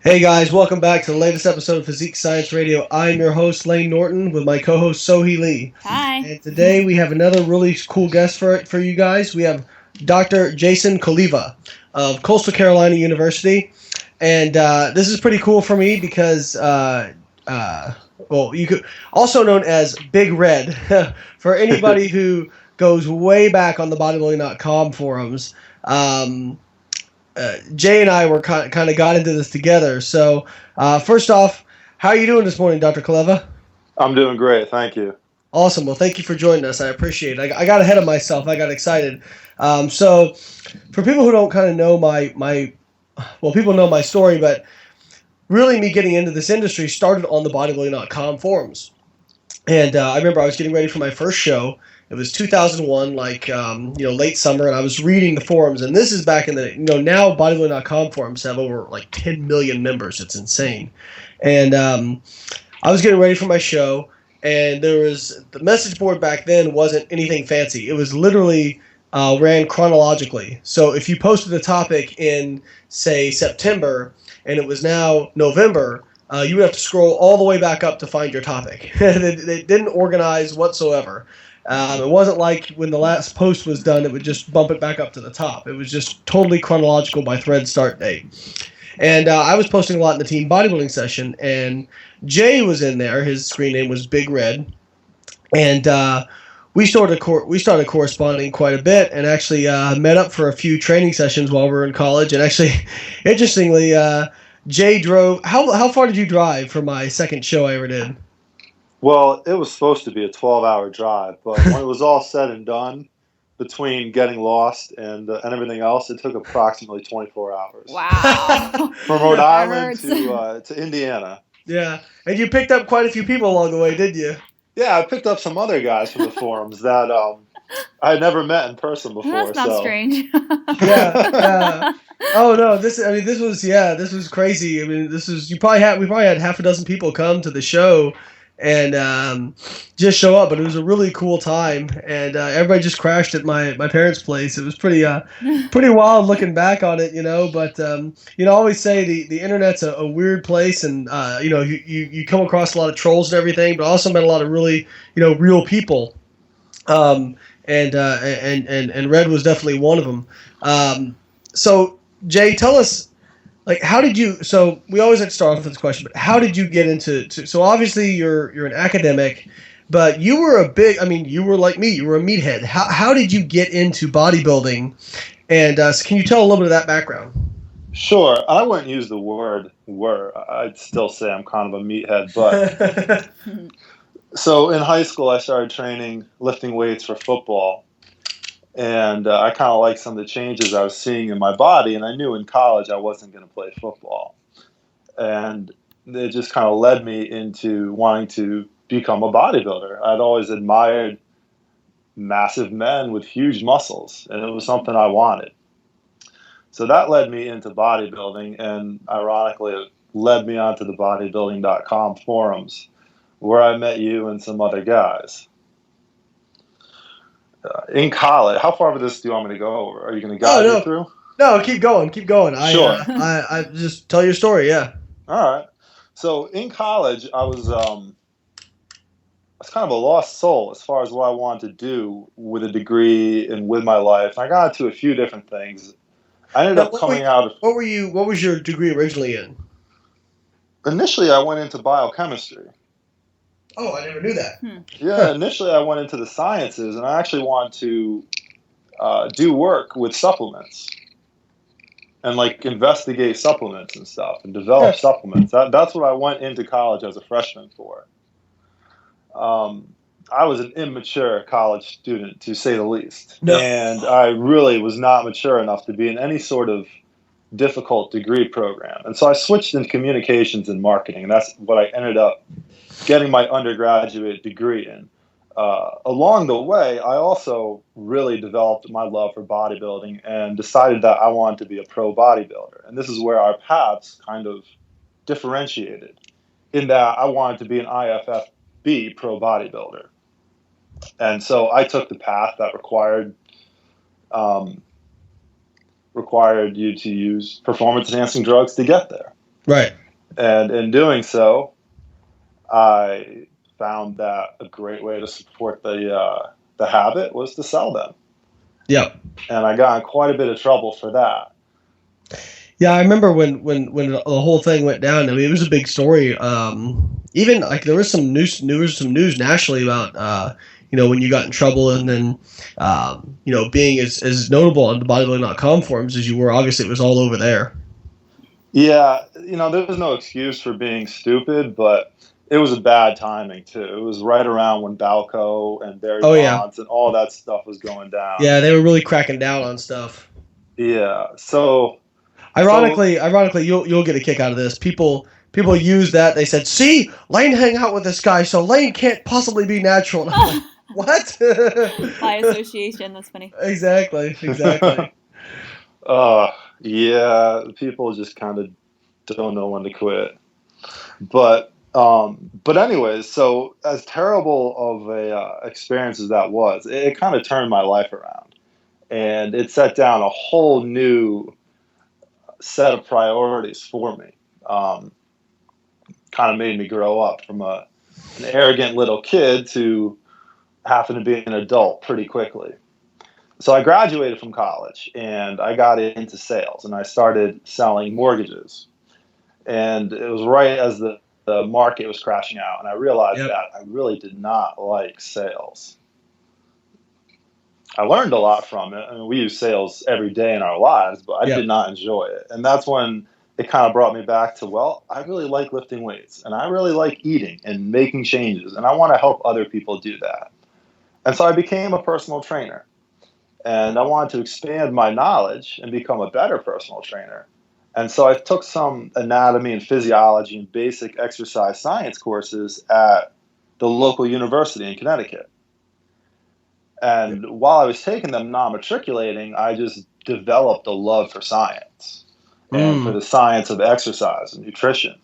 Hey guys, welcome back to the latest episode of Physique Science Radio. I'm your host, Lane Norton, with my co-host, Sohee Lee. Hi. And today we have another really cool guest for you guys. We have Dr. Jason Cholewa of Coastal Carolina University. And this is pretty cool for me because, you could also known as Big Red, for anybody who goes way back on the bodybuilding.com forums. Jay and I were kind of got into this together. So, first off, how are you doing this morning, Dr. Cholewa? I'm doing great, thank you. Awesome. Well, thank you for joining us. I appreciate it. I got ahead of myself. I got excited. So, for people who don't kind of know people know my story, but really me getting into this industry started on the bodybuilding.com forums. And I remember I was getting ready for my first show. It was 2001, late summer, and I was reading the forums. And this is back in the, now bodybuilding.com forums have over 10 million members. It's insane. And I was getting ready for my show, and the message board back then wasn't anything fancy. It was literally ran chronologically. So if you posted a topic in, say, September, and it was now November, you would have to scroll all the way back up to find your topic. They didn't organize whatsoever. It wasn't like when the last post was done, it would just bump it back up to the top. It was just totally chronological by thread start date. And I was posting a lot in the team bodybuilding session, and Jay was in there. His screen name was Big Red. And we started corresponding quite a bit, and actually met up for a few training sessions while we were in college. And actually, interestingly, Jay drove. How far did you drive for my second show I ever did? Well, it was supposed to be a 12-hour drive, but when it was all said and done, between getting lost and everything else, it took approximately 24 hours. Wow. From Rhode Island to Indiana. Yeah, and you picked up quite a few people along the way, didn't you? Yeah, I picked up some other guys from the forums that I had never met in person before. That's not strange. Yeah. Oh no, this was crazy. I mean, we probably had half a dozen people come to the show and just show up, but it was a really cool time, and everybody just crashed at my parents' place. It was pretty wild looking back on it, but I always say the internet's a weird place, and you come across a lot of trolls and everything, but I also met a lot of really real people, and Red was definitely one of them. So Jay, tell us, how did you? So we always like to start off with this question, but how did you get into? So obviously you're an academic, but you were you were like me. You were a meathead. How did you get into bodybuilding? And so can you tell a little bit of that background? Sure. I wouldn't use the word "were." I'd still say I'm kind of a meathead, but so in high school I started lifting weights for football. And I kind of liked some of the changes I was seeing in my body, and I knew in college I wasn't going to play football. And it just kind of led me into wanting to become a bodybuilder. I'd always admired massive men with huge muscles, and it was something I wanted. So that led me into bodybuilding, and ironically, it led me onto the bodybuilding.com forums, where I met you and some other guys. In college, how far of this do you want me to go over? Are you going to guide me through? No, keep going. Sure. I just tell your story. Yeah. All right. So in college, I was kind of a lost soul as far as what I wanted to do with a degree and with my life. I got into a few different things. I ended up coming out of. What was your degree originally in? Initially, I went into biochemistry. Oh, I never knew that. Yeah, initially I went into the sciences, and I actually wanted to do work with supplements and investigate supplements and stuff and develop supplements. That's what I went into college as a freshman for. I was an immature college student, to say the least. No. And I really was not mature enough to be in any sort of difficult degree program. And so I switched into communications and marketing, and that's what I ended up getting my undergraduate degree in. Along the way, I also really developed my love for bodybuilding and decided that I wanted to be a pro bodybuilder. And this is where our paths kind of differentiated, in that I wanted to be an IFFB pro bodybuilder. And so I took the path that required you to use performance-enhancing drugs to get there. Right. And in doing so, I found that a great way to support the habit was to sell them. Yep. And I got in quite a bit of trouble for that. Yeah, I remember when the whole thing went down. I mean, it was a big story. Even like there was some news nationally about when you got in trouble, and then being as notable on the bodybuilding.com forums as you were. Obviously, it was all over there. Yeah, there was no excuse for being stupid, but it was a bad timing too. It was right around when Balco and Barry Bonds and all that stuff was going down. Yeah, they were really cracking down on stuff. Yeah, so ironically, you'll get a kick out of this. People use that. They said, "See, Lane hang out with this guy, so Lane can't possibly be natural." And I'm like, what? By association, that's funny. Exactly. Yeah, people just kind of don't know when to quit. But anyways, so as terrible of a experience as that was, it kind of turned my life around, and it set down a whole new set of priorities for me. Kind of made me grow up from an arrogant little kid to having to be an adult pretty quickly. So I graduated from college and I got into sales, and I started selling mortgages. And it was right as the market was crashing out, and I realized that I really did not like sales. I learned a lot from it. I mean, we use sales every day in our lives, but I did not enjoy it. And that's when it kind of brought me back to, well, I really like lifting weights, and I really like eating and making changes, and I want to help other people do that. And so I became a personal trainer, and I wanted to expand my knowledge and become a better personal trainer. And so I took some anatomy and physiology and basic exercise science courses at the local university in Connecticut. And while I was taking them non-matriculating, I just developed a love for science and for the science of exercise and nutrition.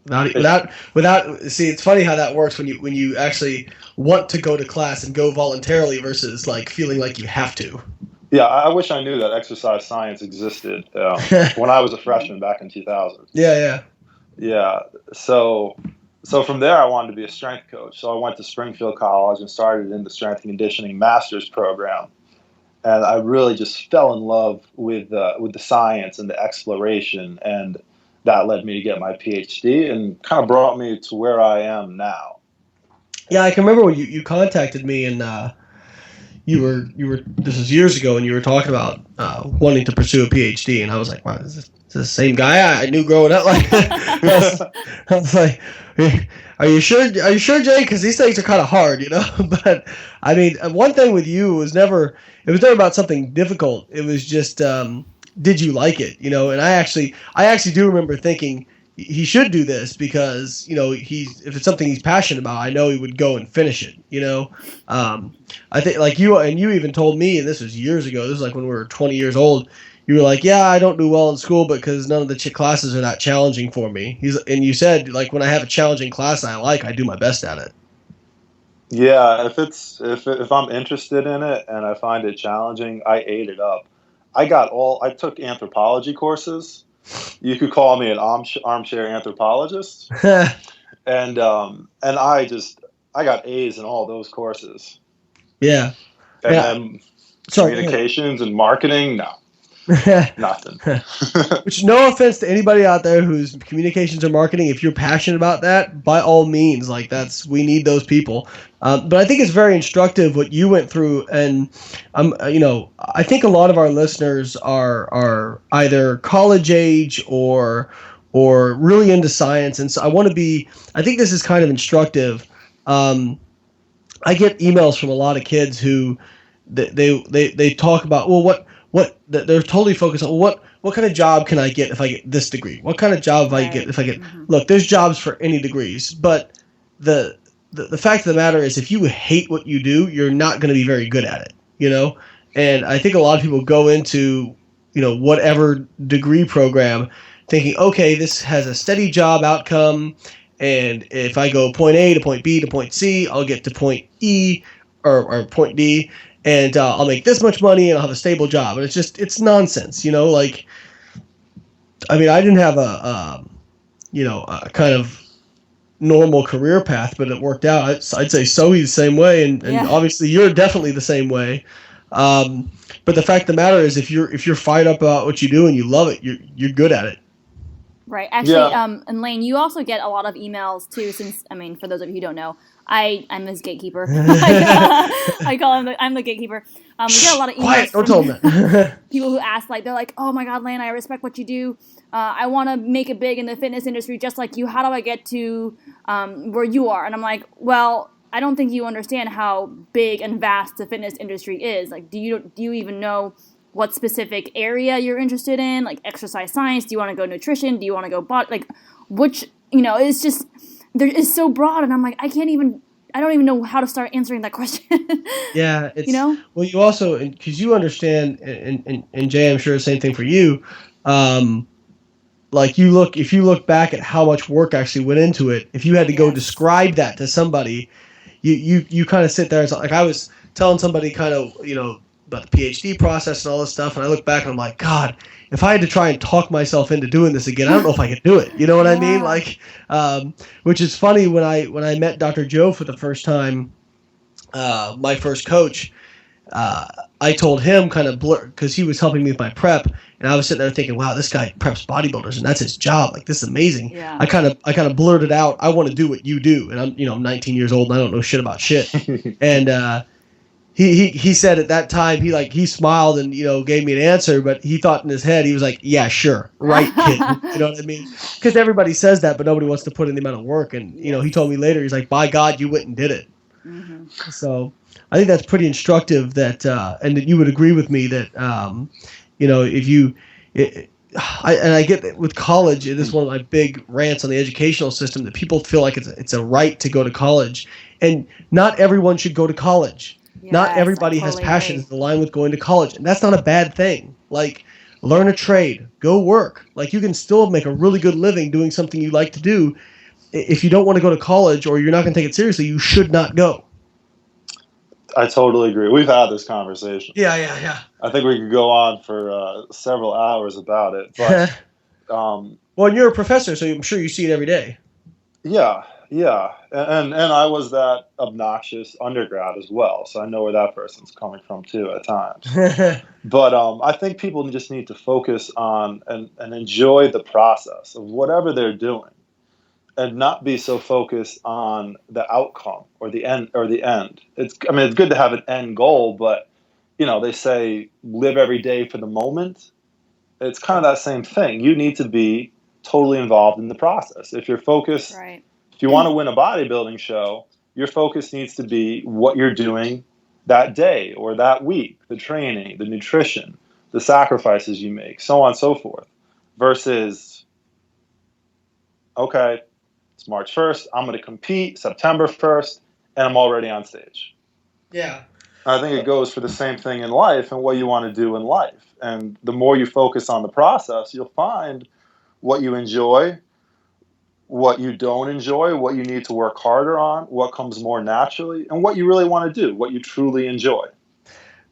See, it's funny how that works when you actually want to go to class and go voluntarily versus like feeling like you have to. Yeah, I wish I knew that exercise science existed when I was a freshman back in 2000. Yeah. So from there, I wanted to be a strength coach. So I went to Springfield College and started in the strength and conditioning master's program. And I really just fell in love with the science and the exploration, and that led me to get my PhD and kind of brought me to where I am now. Yeah, I can remember when you contacted me, and you were this was years ago, and you were talking about wanting to pursue a PhD, and I was like, wow, is this the same guy I knew growing up? Like, I was like, are you sure, Jay? Because these things are kind of hard, But I mean, one thing with you was never about something difficult. It was just, did you like it? And I actually do remember thinking he should do this because if it's something he's passionate about, I know he would go and finish it. I think like you even told me, and this was years ago. This was like when we were 20 years old. You were like, yeah, I don't do well in school because none of the classes are that challenging for me. And you said, like, when I have a challenging class I do my best at it. Yeah, if I'm interested in it and I find it challenging, I ate it up. I took anthropology courses. You could call me an armchair anthropologist. and I got A's in all those courses. Yeah. And then communications and marketing, no. Nothing. Which, no offense to anybody out there who's communications or marketing, if you're passionate about that, by all means, we need those people. But I think it's very instructive what you went through, and I think a lot of our listeners are either college age or really into science, and so I think this is kind of instructive. I get emails from a lot of kids who they talk about, well, what they're totally focused on, what kind of job can I get if I get this degree? What kind of job I get if I get Look, there's jobs for any degrees, but the fact of the matter is, if you hate what you do, you're not going to be very good at it, And I think a lot of people go into whatever degree program thinking, okay, this has a steady job outcome, and if I go point A to point B to point C, I'll get to point E or point D. and I'll make this much money and I'll have a stable job. And it's nonsense, like, I mean, I didn't have a kind of normal career path, but it worked out. I'd say Sohe's the same way, and obviously you're definitely the same way. But the fact of the matter is, if you're fired up about what you do and you love it, you're good at it. Right. Actually, and Lane, you also get a lot of emails too. Since, I mean, for those of you who don't know, I'm his gatekeeper. I call him. I'm the gatekeeper. We get a lot of emails. Quiet, don't tell them that. People who ask, like, they're like, "Oh my God, Lane, I respect what you do. I want to make it big in the fitness industry, just like you. How do I get to where you are?" And I'm like, well, I don't think you understand how big and vast the fitness industry is. Like, do you even know what specific area you're interested in? Like exercise science? Do you want to go nutrition? Do you want to go like, which, it's just, there is so broad. And I'm like, I don't even know how to start answering that question. Yeah. It's, well, you also, because you understand, and Jay, I'm sure the same thing for you. Like if you look back at how much work actually went into it, if you had to go describe that to somebody, you kind of sit there and like I was telling somebody kind of, about the PhD process and all this stuff, and I look back and I'm like, God, if I had to try and talk myself into doing this again, I don't know if I could do it. You know what I mean? Like, which is funny, when I met Dr. Joe for the first time, my first coach, I told him kind of because he was helping me with my prep, and I was sitting there thinking, wow, this guy preps bodybuilders and that's his job. Like, this is amazing. Yeah. I kind of blurted out, I want to do what you do, and I'm 19 years old and I don't know shit about shit. And he said at that time, he smiled and gave me an answer, but he thought in his head, he was like, yeah, sure, right, kid. You know what I mean? Because everybody says that, but nobody wants to put in the amount of work. And he told me later, he's like, by God, you went and did it. Mm-hmm. So I think that's pretty instructive, that and that you would agree with me that if you I get that with college, it is one of my big rants on the educational system, that people feel like it's a right to go to college, and not everyone should go to college. Yes, not everybody has passions that align with going to college, and that's not a bad thing. Like, learn a trade, go work. Like, you can still make a really good living doing something you like to do. If you don't want to go to college, or you're not going to take it seriously, you should not go. I totally agree. We've had this conversation. Yeah. I think we could go on for several hours about it. But well, and you're a professor, so I'm sure you see it every day. Yeah. And I was that obnoxious undergrad as well, so I know where that person's coming from too at times. But I think people just need to focus on and enjoy the process of whatever they're doing, and not be so focused on the outcome or the end. It's good to have an end goal, but they say live every day for the moment. It's kind of that same thing. You need to be totally involved in the process. If you're focused, right. If you want to win a bodybuilding show, your focus needs to be what you're doing that day or that week, the training, the nutrition, the sacrifices you make, so on and so forth, versus, okay, it's March 1st, I'm going to compete September 1st, and I'm already on stage. Yeah. I think it goes for the same thing in life and what you want to do in life. And the more you focus on the process, you'll find what you enjoy, what you don't enjoy, what you need to work harder on, what comes more naturally, and what you really want to do, what you truly enjoy.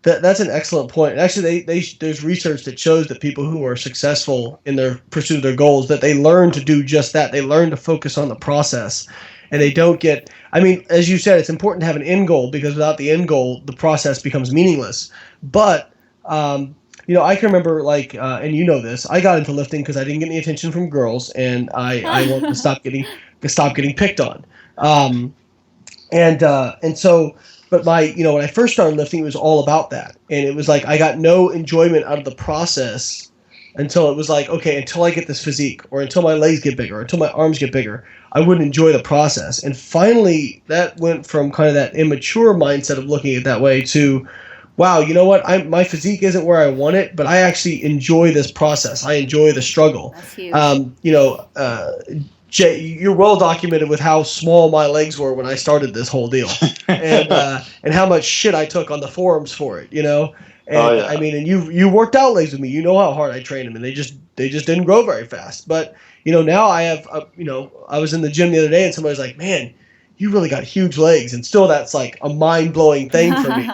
That's an excellent point. Actually, there's research that shows that people who are successful in their pursuit of their goals, that they learn to do just that. They learn to focus on the process, and they don't get. I mean, as you said, it's important to have an end goal, because without the end goal, the process becomes meaningless. But I can remember, like, and this, I got into lifting because I didn't get any attention from girls, and I wanted to stop getting picked on. And so. But when I first started lifting, it was all about that. And it was like, I got no enjoyment out of the process until it was like, okay, until I get this physique, or until my legs get bigger, or until my arms get bigger, I wouldn't enjoy the process. And finally, that went from kind of that immature mindset of looking at it that way to, wow, you know what? My physique isn't where I want it, but I actually enjoy this process. I enjoy the struggle. That's huge. Jay, you're well documented with how small my legs were when I started this whole deal, and how much shit I took on the forums for it, And I mean, and you worked out legs with me. You know how hard I trained them, and they just didn't grow very fast. But now I have, I was in the gym the other day, and somebody was like, "Man, you really got huge legs," and still that's like a mind blowing thing for me,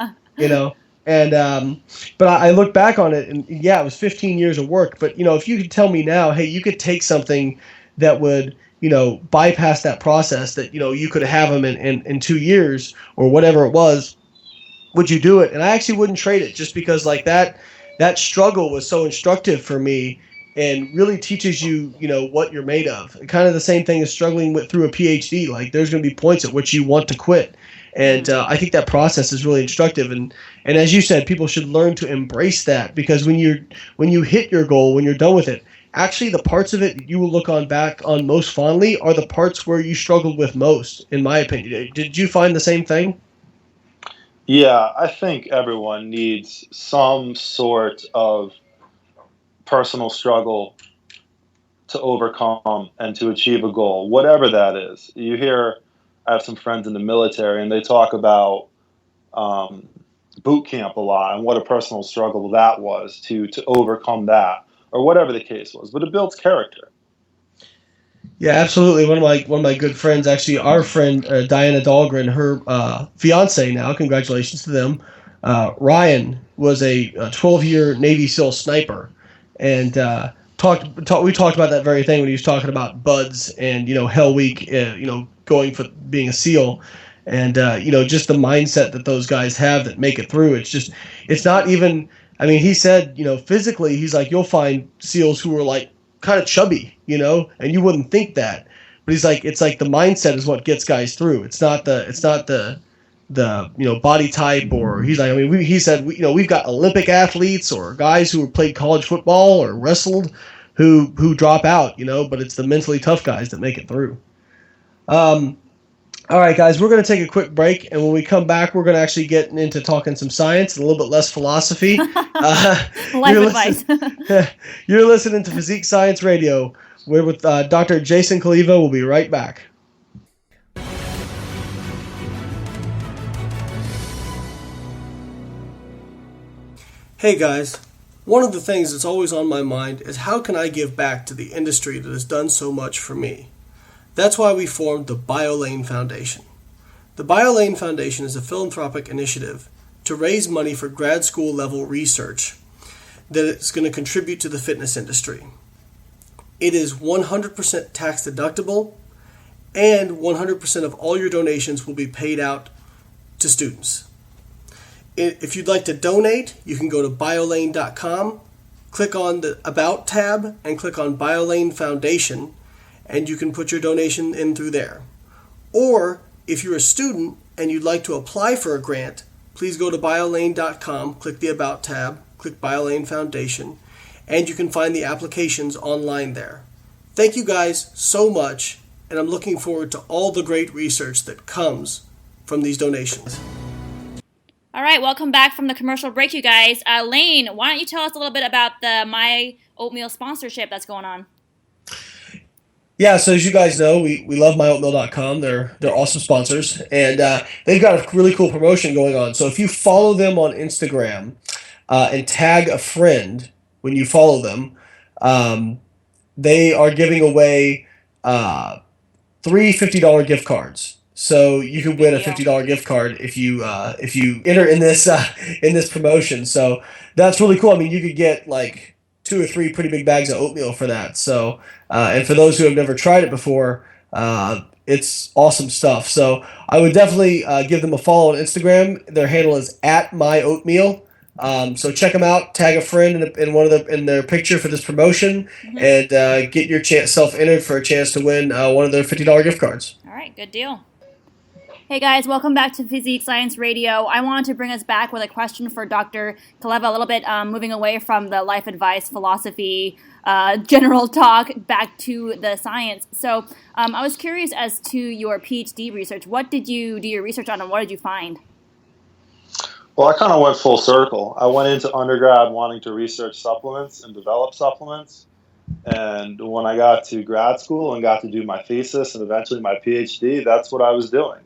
And but I look back on it, and yeah, it was 15 years of work. But if you could tell me now, hey, you could take something that would bypass that process, that you could have them in 2 years or whatever it was, would you do it? And I actually wouldn't trade it, just because like that struggle was so instructive for me, and really teaches you what you're made of. Kind of the same thing as struggling through a PhD. Like, there's going to be points at which you want to quit. And I think that process is really instructive. And as you said, people should learn to embrace that, because when you hit your goal, when you're done with it, actually the parts of it you will look back on most fondly are the parts where you struggled with most, in my opinion. Did you find the same thing? Yeah, I think everyone needs some sort of personal struggle to overcome and to achieve a goal, whatever that is. I have some friends in the military, and they talk about boot camp a lot, and what a personal struggle that was to overcome that, or whatever the case was. But it builds character. Yeah, absolutely. One of my good friends, actually, our friend Diana Dahlgren, her fiance now. Congratulations to them. Ryan was a 12-year Navy SEAL sniper, and we talked about that very thing when he was talking about buds and Hell Week, going for being a SEAL, and just the mindset that those guys have that make it through. It's not even. I mean, he said physically, he's like, you'll find SEALs who are like kind of chubby, and you wouldn't think that, but he's like, it's like the mindset is what gets guys through. It's not the body type, or he's like, I mean, he said, we've got Olympic athletes or guys who played college football or wrestled who drop out, but it's the mentally tough guys that make it through. All right, guys, we're going to take a quick break, and when we come back, we're going to actually get into talking some science and a little bit less philosophy. Life advice. You're listening to Physique Science Radio. We're with Dr. Jason Cholewa. We'll be right back. Hey, guys. One of the things that's always on my mind is, how can I give back to the industry that has done so much for me? That's why we formed the BioLane Foundation. The BioLane Foundation is a philanthropic initiative to raise money for grad school level research that is going to contribute to the fitness industry. It is 100% tax deductible, and 100% of all your donations will be paid out to students. If you'd like to donate, you can go to biolane.com, click on the About tab, and click on BioLane Foundation, and you can put your donation in through there. Or if you're a student and you'd like to apply for a grant, please go to biolane.com, click the About tab, click BioLane Foundation, and you can find the applications online there. Thank you guys so much, and I'm looking forward to all the great research that comes from these donations. All right, welcome back from the commercial break, you guys. Lane, why don't you tell us a little bit about the My Oatmeal sponsorship that's going on? Yeah, so as you guys know, we love myoatmeal.com. They're awesome sponsors, and they've got a really cool promotion going on. So if you follow them on Instagram and tag a friend when you follow them, they are giving away three $50 gift cards. So you can win a $50 gift card if you enter in this promotion. So that's really cool. I mean, you could get like 2 or 3 pretty big bags of oatmeal for that. So, and for those who have never tried it before, it's awesome stuff. So I would definitely give them a follow on Instagram. Their handle is @myoatmeal. So check them out. Tag a friend in their picture for this promotion, and get yourself entered for a chance to win one of their $50 gift cards. All right, good deal. Hey guys, welcome back to Physique Science Radio. I wanted to bring us back with a question for Dr. Cholewa, a little bit moving away from the life advice, philosophy, general talk, back to the science. So I was curious as to your PhD research. What did you do your research on, and what did you find? Well, I kind of went full circle. I went into undergrad wanting to research supplements and develop supplements. And when I got to grad school and got to do my thesis and eventually my PhD, that's what I was doing.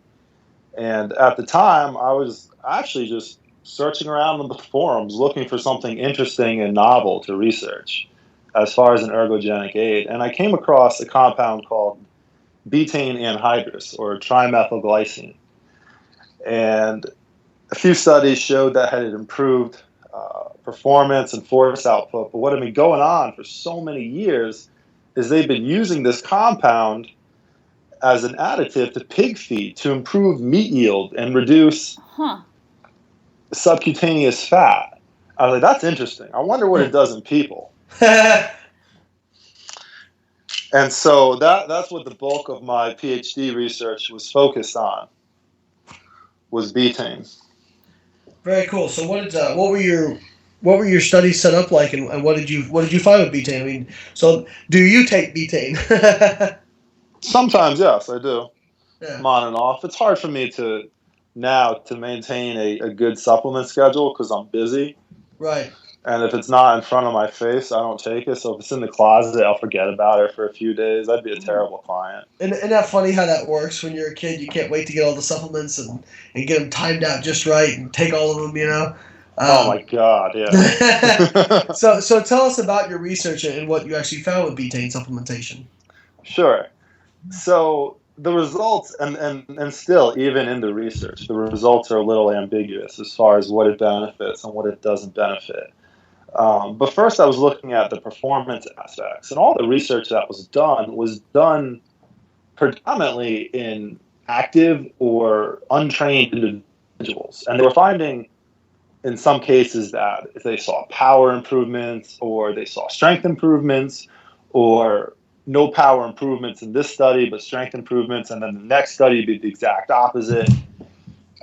And at the time, I was actually just searching around on the forums looking for something interesting and novel to research as far as an ergogenic aid. And I came across a compound called betaine anhydrous, or trimethylglycine. And a few studies showed that had improved performance and force output. But what had been going on for so many years is they've been using this compound as an additive to pig feed to improve meat yield and reduce subcutaneous fat. I was like, that's interesting. I wonder what it does in people. And so that's what the bulk of my PhD research was focused on, was betaine. Very cool. So what were your studies set up like, and what did you find with betaine? I mean, so do you take betaine? Sometimes, yes, I do. Yeah. I'm on and off. It's hard for me to maintain a good supplement schedule because I'm busy. Right. And if it's not in front of my face, I don't take it. So if it's in the closet, I'll forget about it for a few days. I'd be a terrible client. And isn't that funny how that works when you're a kid? You can't wait to get all the supplements and get them timed out just right and take all of them, you know? Oh, my God, yeah. So tell us about your research and what you actually found with betaine supplementation. Sure. So the results, and still, even in the research, the results are a little ambiguous as far as what it benefits and what it doesn't benefit. But first, I was looking at the performance aspects, and all the research that was done predominantly in active or untrained individuals. And they were finding, in some cases, that if they saw power improvements, or they saw strength improvements, or no power improvements in this study, but strength improvements, and then the next study would be the exact opposite.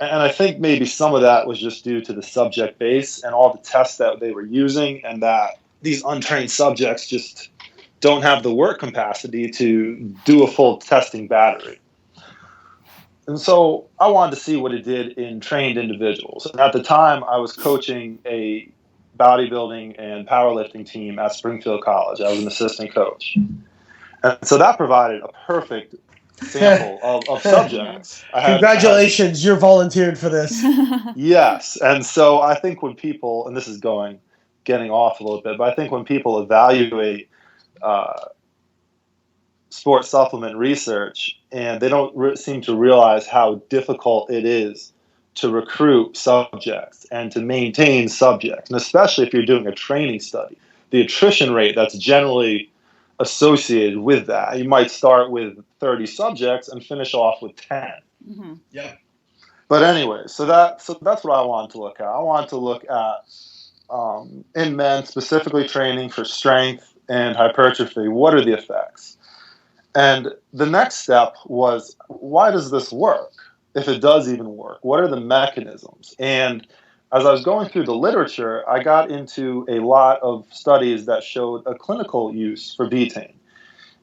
And I think maybe some of that was just due to the subject base and all the tests that they were using, and that these untrained subjects just don't have the work capacity to do a full testing battery. And so I wanted to see what it did in trained individuals. And at the time, I was coaching a bodybuilding and powerlifting team at Springfield College. I was an assistant coach. And so that provided a perfect sample of subjects. Congratulations, you're volunteered for this. Yes. And so I think when people, and this is getting off a little bit, but I think when people evaluate sports supplement research, and they don't seem to realize how difficult it is to recruit subjects and to maintain subjects, and especially if you're doing a training study, the attrition rate that's generally associated with that. You might start with 30 subjects and finish off with 10. Mm-hmm. Yeah. But anyway, so that's what I wanted to look at. I wanted to look at in men, specifically training for strength and hypertrophy. What are the effects? And the next step was, why does this work? If it does even work, what are the mechanisms? And as I was going through the literature, I got into a lot of studies that showed a clinical use for betaine.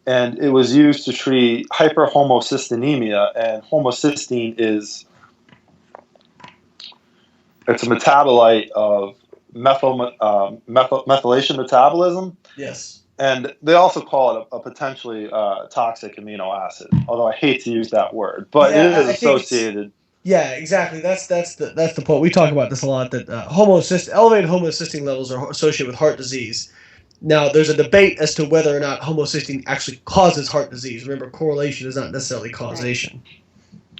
And it was used to treat hyperhomocystinemia. And homocysteine it's a metabolite of methylation metabolism. Yes. And they also call it a potentially toxic amino acid, although I hate to use that word. But it is associated. Yeah, exactly. That's the point. We talk about this a lot, that elevated homocysteine levels are associated with heart disease. Now, there's a debate as to whether or not homocysteine actually causes heart disease. Remember, correlation is not necessarily causation.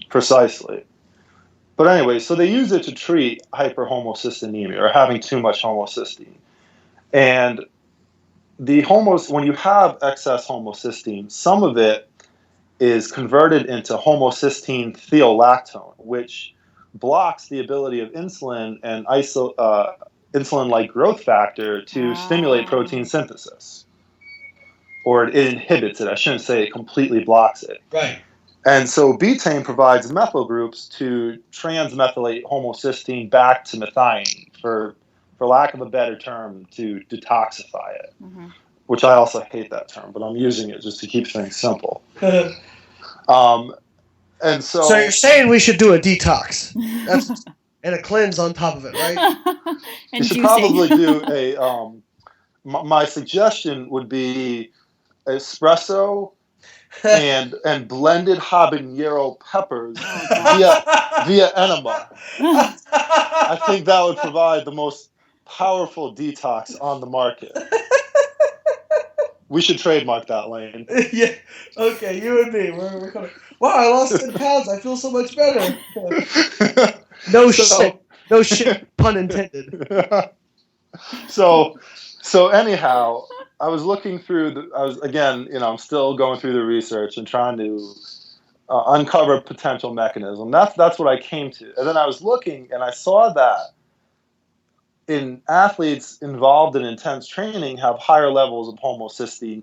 Precisely. But anyway, so they use it to treat hyperhomocystinemia, or having too much homocysteine. And when you have excess homocysteine, some of it is converted into homocysteine thiolactone, which blocks the ability of insulin and insulin-like growth factor to stimulate protein synthesis. Or it inhibits it. I shouldn't say it completely blocks it. Right. And so betaine provides methyl groups to transmethylate homocysteine back to methionine, for lack of a better term, to detoxify it. Mm-hmm. Which I also hate that term, but I'm using it just to keep things simple. And so you're saying we should do a detox, and a cleanse on top of it, right? You should probably do a. My suggestion would be espresso and blended habanero peppers via enema. I think that would provide the most powerful detox on the market. We should trademark that, Lane. Yeah. Okay, you and me. We're coming. Wow, I lost 10 pounds. I feel so much better. No shit. No shit, pun intended. So anyhow, I was looking through I'm still going through the research and trying to uncover potential mechanism. That's what I came to. And then I was looking and I saw that in athletes involved in intense training have higher levels of homocysteine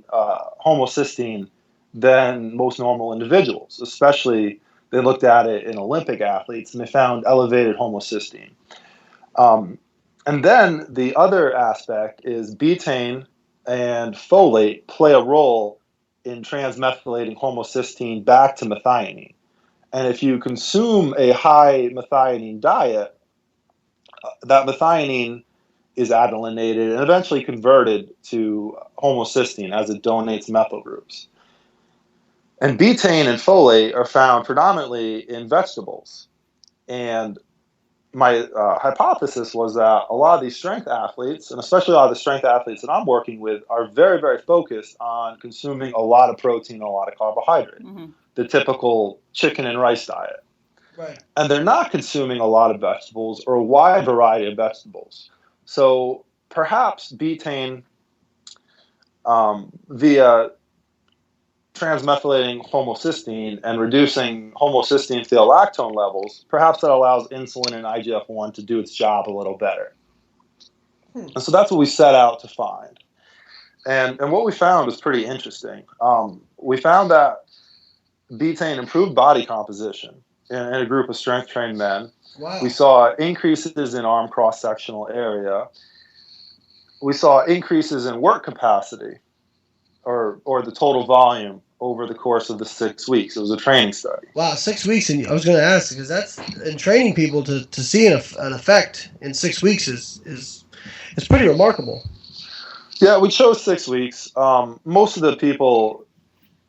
than most normal individuals. Especially, they looked at it in Olympic athletes and they found elevated homocysteine. And then the other aspect is betaine and folate play a role in transmethylating homocysteine back to methionine. And if you consume a high methionine diet, that methionine is adenylinated and eventually converted to homocysteine as it donates methyl groups. And betaine and folate are found predominantly in vegetables. And my hypothesis was that a lot of these strength athletes, and especially a lot of the strength athletes that I'm working with, are very, very focused on consuming a lot of protein and a lot of carbohydrate, the typical chicken and rice diet. Right. And they're not consuming a lot of vegetables or a wide variety of vegetables. So perhaps betaine via transmethylating homocysteine and reducing homocysteine thiolactone levels, perhaps that allows insulin and IGF-1 to do its job a little better. And so that's what we set out to find. And what we found was pretty interesting. We found that betaine improved body composition in a group of strength-trained men. Wow. We saw increases in arm cross-sectional area. We saw increases in work capacity, or the total volume over the course of the 6 weeks. It was a training study. Wow, 6 weeks, and I was going to ask, because that's in training people to see an effect in 6 weeks is pretty remarkable. Yeah, we chose 6 weeks. Most of the people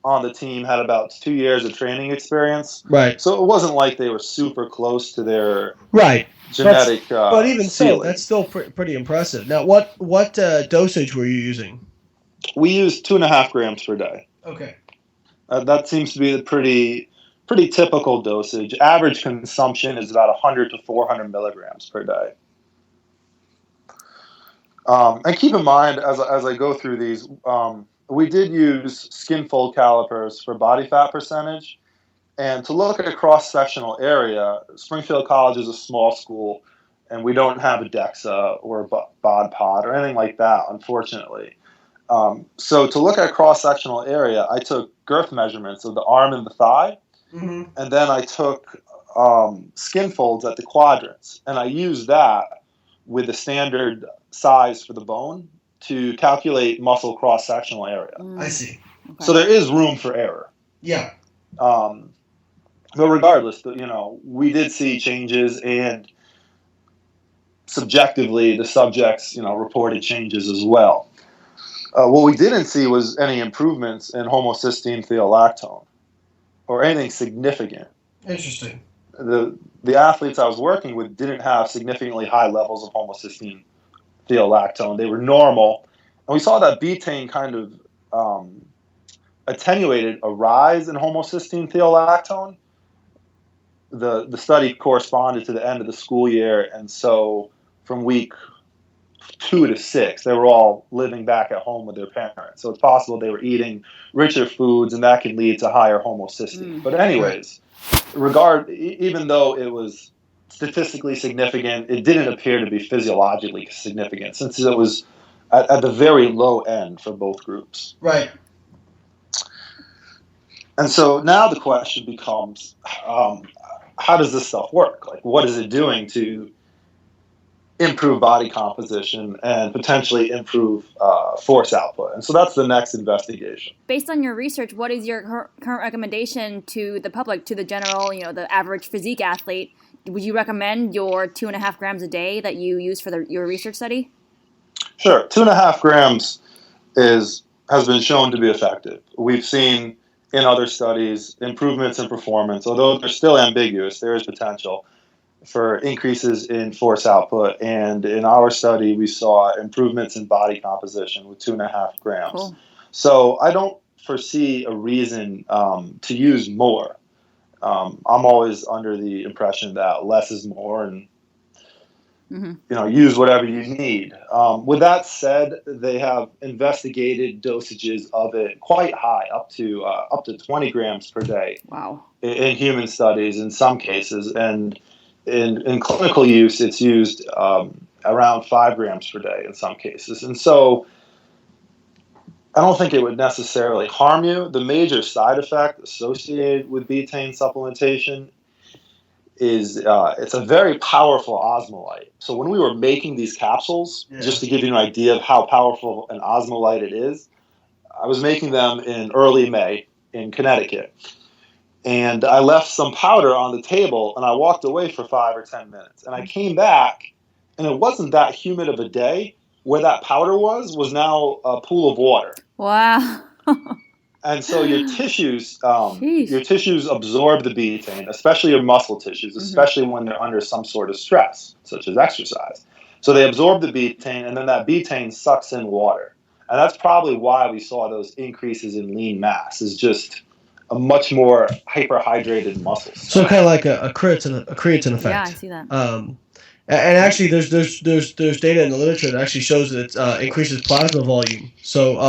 on the team had about 2 years of training experience. Right. So it wasn't like they were super close to their But genetic even ceiling. so, that's still pretty impressive. Now, what dosage were you using? We used 2.5 grams per day. Okay. That seems to be the pretty typical dosage. Average consumption is about 100 to 400 milligrams per day. And keep in mind, as I go through these, we did use skin fold calipers for body fat percentage. And to look at a cross-sectional area, Springfield College is a small school, and we don't have a DEXA or a bod pod or anything like that, unfortunately. So to look at a cross-sectional area, I took girth measurements of the arm and the thigh, and then I took skin folds at the quadrants, and I used that with the standard size for the bone to calculate muscle cross-sectional area. I see. Okay. So there is room for error. Yeah. But regardless, we did see changes, and subjectively, the subjects, reported changes as well. What we didn't see was any improvements in homocysteine thiolactone or anything significant. Interesting. The athletes I was working with didn't have significantly high levels of homocysteine thiolactone. They were normal. And we saw that betaine kind of attenuated a rise in homocysteine thiolactone. The study corresponded to the end of the school year, and so from week 2 to 6, they were all living back at home with their parents. So it's possible they were eating richer foods, and that can lead to higher homocysteine. But anyways, even though it was statistically significant, it didn't appear to be physiologically significant, since it was at the very low end for both groups. Right. And so now the question becomes, how does this stuff work? Like, what is it doing to improve body composition and potentially improve force output? And so that's the next investigation. Based on your research, what is your current recommendation to the public, to the general, the average physique athlete? Would you recommend your 2.5 grams a day that you use for your research study? Sure. 2.5 grams has been shown to be effective. We've seen in other studies improvements in performance, although they're still ambiguous. There is potential for increases in force output, and in our study we saw improvements in body composition with 2.5 grams. Cool. So I don't foresee a reason to use more. I'm always under the impression that less is more, and use whatever you need. With that said, they have investigated dosages of it quite high, up to 20 grams per day. Wow. In human studies, in some cases, and in clinical use, it's used around 5 grams per day in some cases. And so, I don't think it would necessarily harm you. The major side effect associated with betaine supplementation is it's a very powerful osmolyte. So when we were making these capsules, just to give you an idea of how powerful an osmolyte it is, I was making them in early May in Connecticut. And I left some powder on the table, and I walked away for 5 or 10 minutes. And I came back, and it wasn't that humid of a day. Where that powder was now a pool of water. Wow. And so your tissues absorb the betaine, especially your muscle tissues, especially when they're under some sort of stress, such as exercise. So they absorb the betaine, and then that betaine sucks in water. And that's probably why we saw those increases in lean mass, is just a much more hyperhydrated muscles. So kind of like a creatine effect. Yeah, I see that. And actually, there's data in the literature that actually shows that it increases plasma volume. So,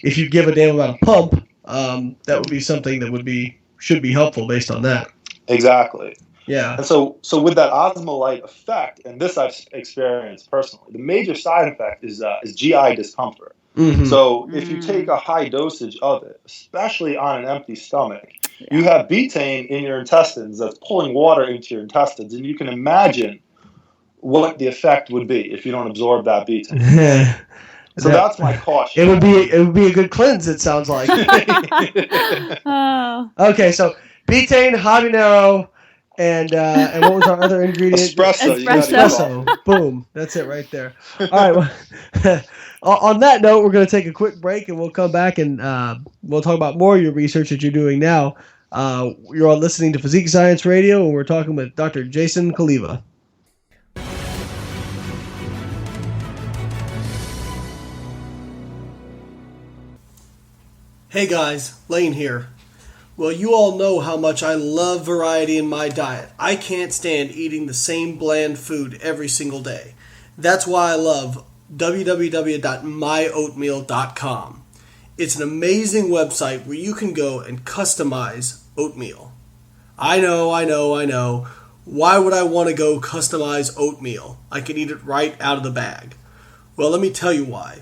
if you give a damn about a pump, that would be something that should be helpful based on that. Exactly. Yeah. And so with that osmolyte effect, and this I've experienced personally, the major side effect is GI discomfort. So if you take a high dosage of it, especially on an empty stomach, you have betaine in your intestines that's pulling water into your intestines, and you can imagine what the effect would be if you don't absorb that betaine. So that's my caution. It would be a good cleanse, it sounds like. Oh. Okay, so betaine, habanero, and what was our other ingredient? Espresso. Boom. That's it right there. All right. Well, on that note, we're going to take a quick break, and we'll come back and we'll talk about more of your research that you're doing now. You're all listening to Physique Science Radio, and we're talking with Dr. Jason Cholewa. Hey guys, Lane here. Well, you all know how much I love variety in my diet. I can't stand eating the same bland food every single day. That's why I love www.myoatmeal.com. It's an amazing website where you can go and customize oatmeal. I know. Why would I want to go customize oatmeal? I can eat it right out of the bag. Well, let me tell you why.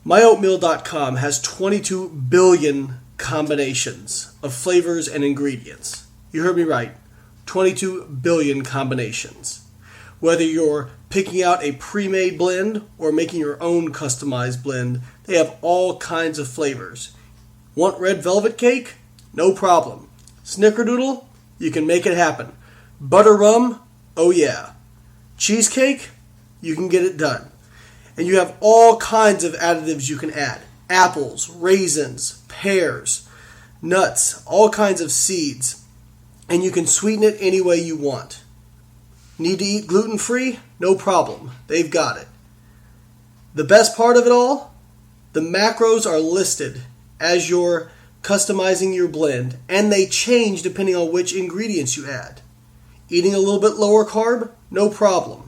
MyOatmeal.com has 22 billion combinations of flavors and ingredients. You heard me right. 22 billion combinations. Whether you're picking out a pre-made blend or making your own customized blend, they have all kinds of flavors. Want red velvet cake? No problem. Snickerdoodle? You can make it happen. Butter rum? Oh yeah. Cheesecake? You can get it done. And you have all kinds of additives you can add. Apples, raisins, pears, nuts, all kinds of seeds. And you can sweeten it any way you want. Need to eat gluten-free? No problem. They've got it. The best part of it all? The macros are listed as you're customizing your blend, and they change depending on which ingredients you add. Eating a little bit lower carb? No problem.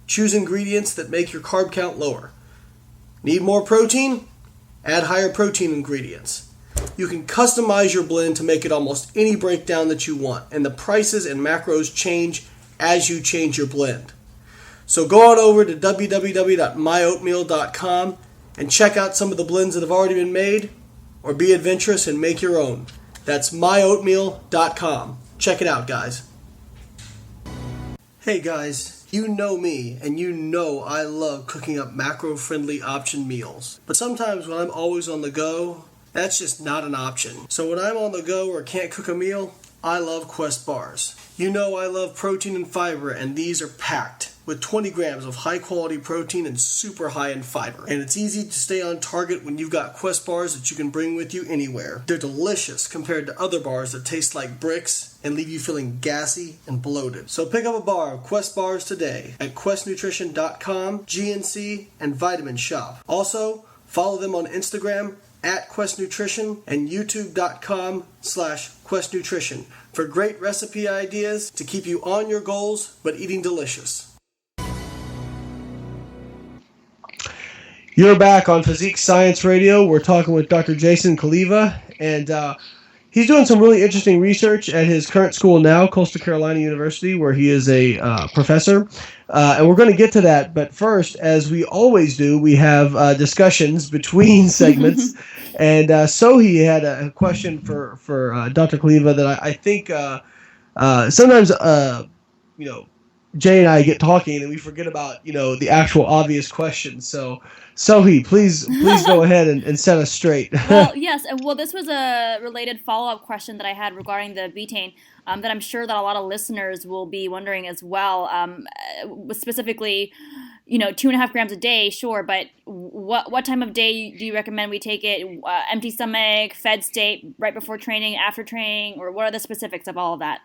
Choose ingredients that make your carb count lower. Need more protein? Add higher protein ingredients. You can customize your blend to make it almost any breakdown that you want, and the prices and macros change as you change your blend. So go on over to www.myoatmeal.com and check out some of the blends that have already been made, or be adventurous and make your own. That's myoatmeal.com. Check it out, guys. Hey guys. You know me, and you know I love cooking up macro-friendly option meals. But sometimes when I'm always on the go, that's just not an option. So when I'm on the go or can't cook a meal, I love Quest bars. You know I love protein and fiber, and these are packed with 20 grams of high-quality protein and super high in fiber. And it's easy to stay on target when you've got Quest bars that you can bring with you anywhere. They're delicious compared to other bars that taste like bricks and leave you feeling gassy and bloated. So pick up a bar of Quest bars today at questnutrition.com, GNC, and Vitamin Shop. Also, follow them on Instagram at Quest Nutrition and youtube.com/Quest Nutrition for great recipe ideas to keep you on your goals but eating delicious. You're back on Physique Science Radio. We're talking with Dr. Jason Cholewa, and he's doing some really interesting research at his current school now, Coastal Carolina University, where he is a professor. And we're going to get to that, but first, as we always do, we have discussions between segments. And Sohi had a question for Dr. Cholewa that I think sometimes, Jay and I get talking and we forget about, the actual obvious questions. So, Sohi, please go ahead and set us straight. Well, yes. Well, this was a related follow-up question that I had regarding the betaine that I'm sure that a lot of listeners will be wondering as well. Specifically, 2.5 grams a day, sure, but what time of day do you recommend we take it? Empty stomach, fed state, right before training, after training, or what are the specifics of all of that?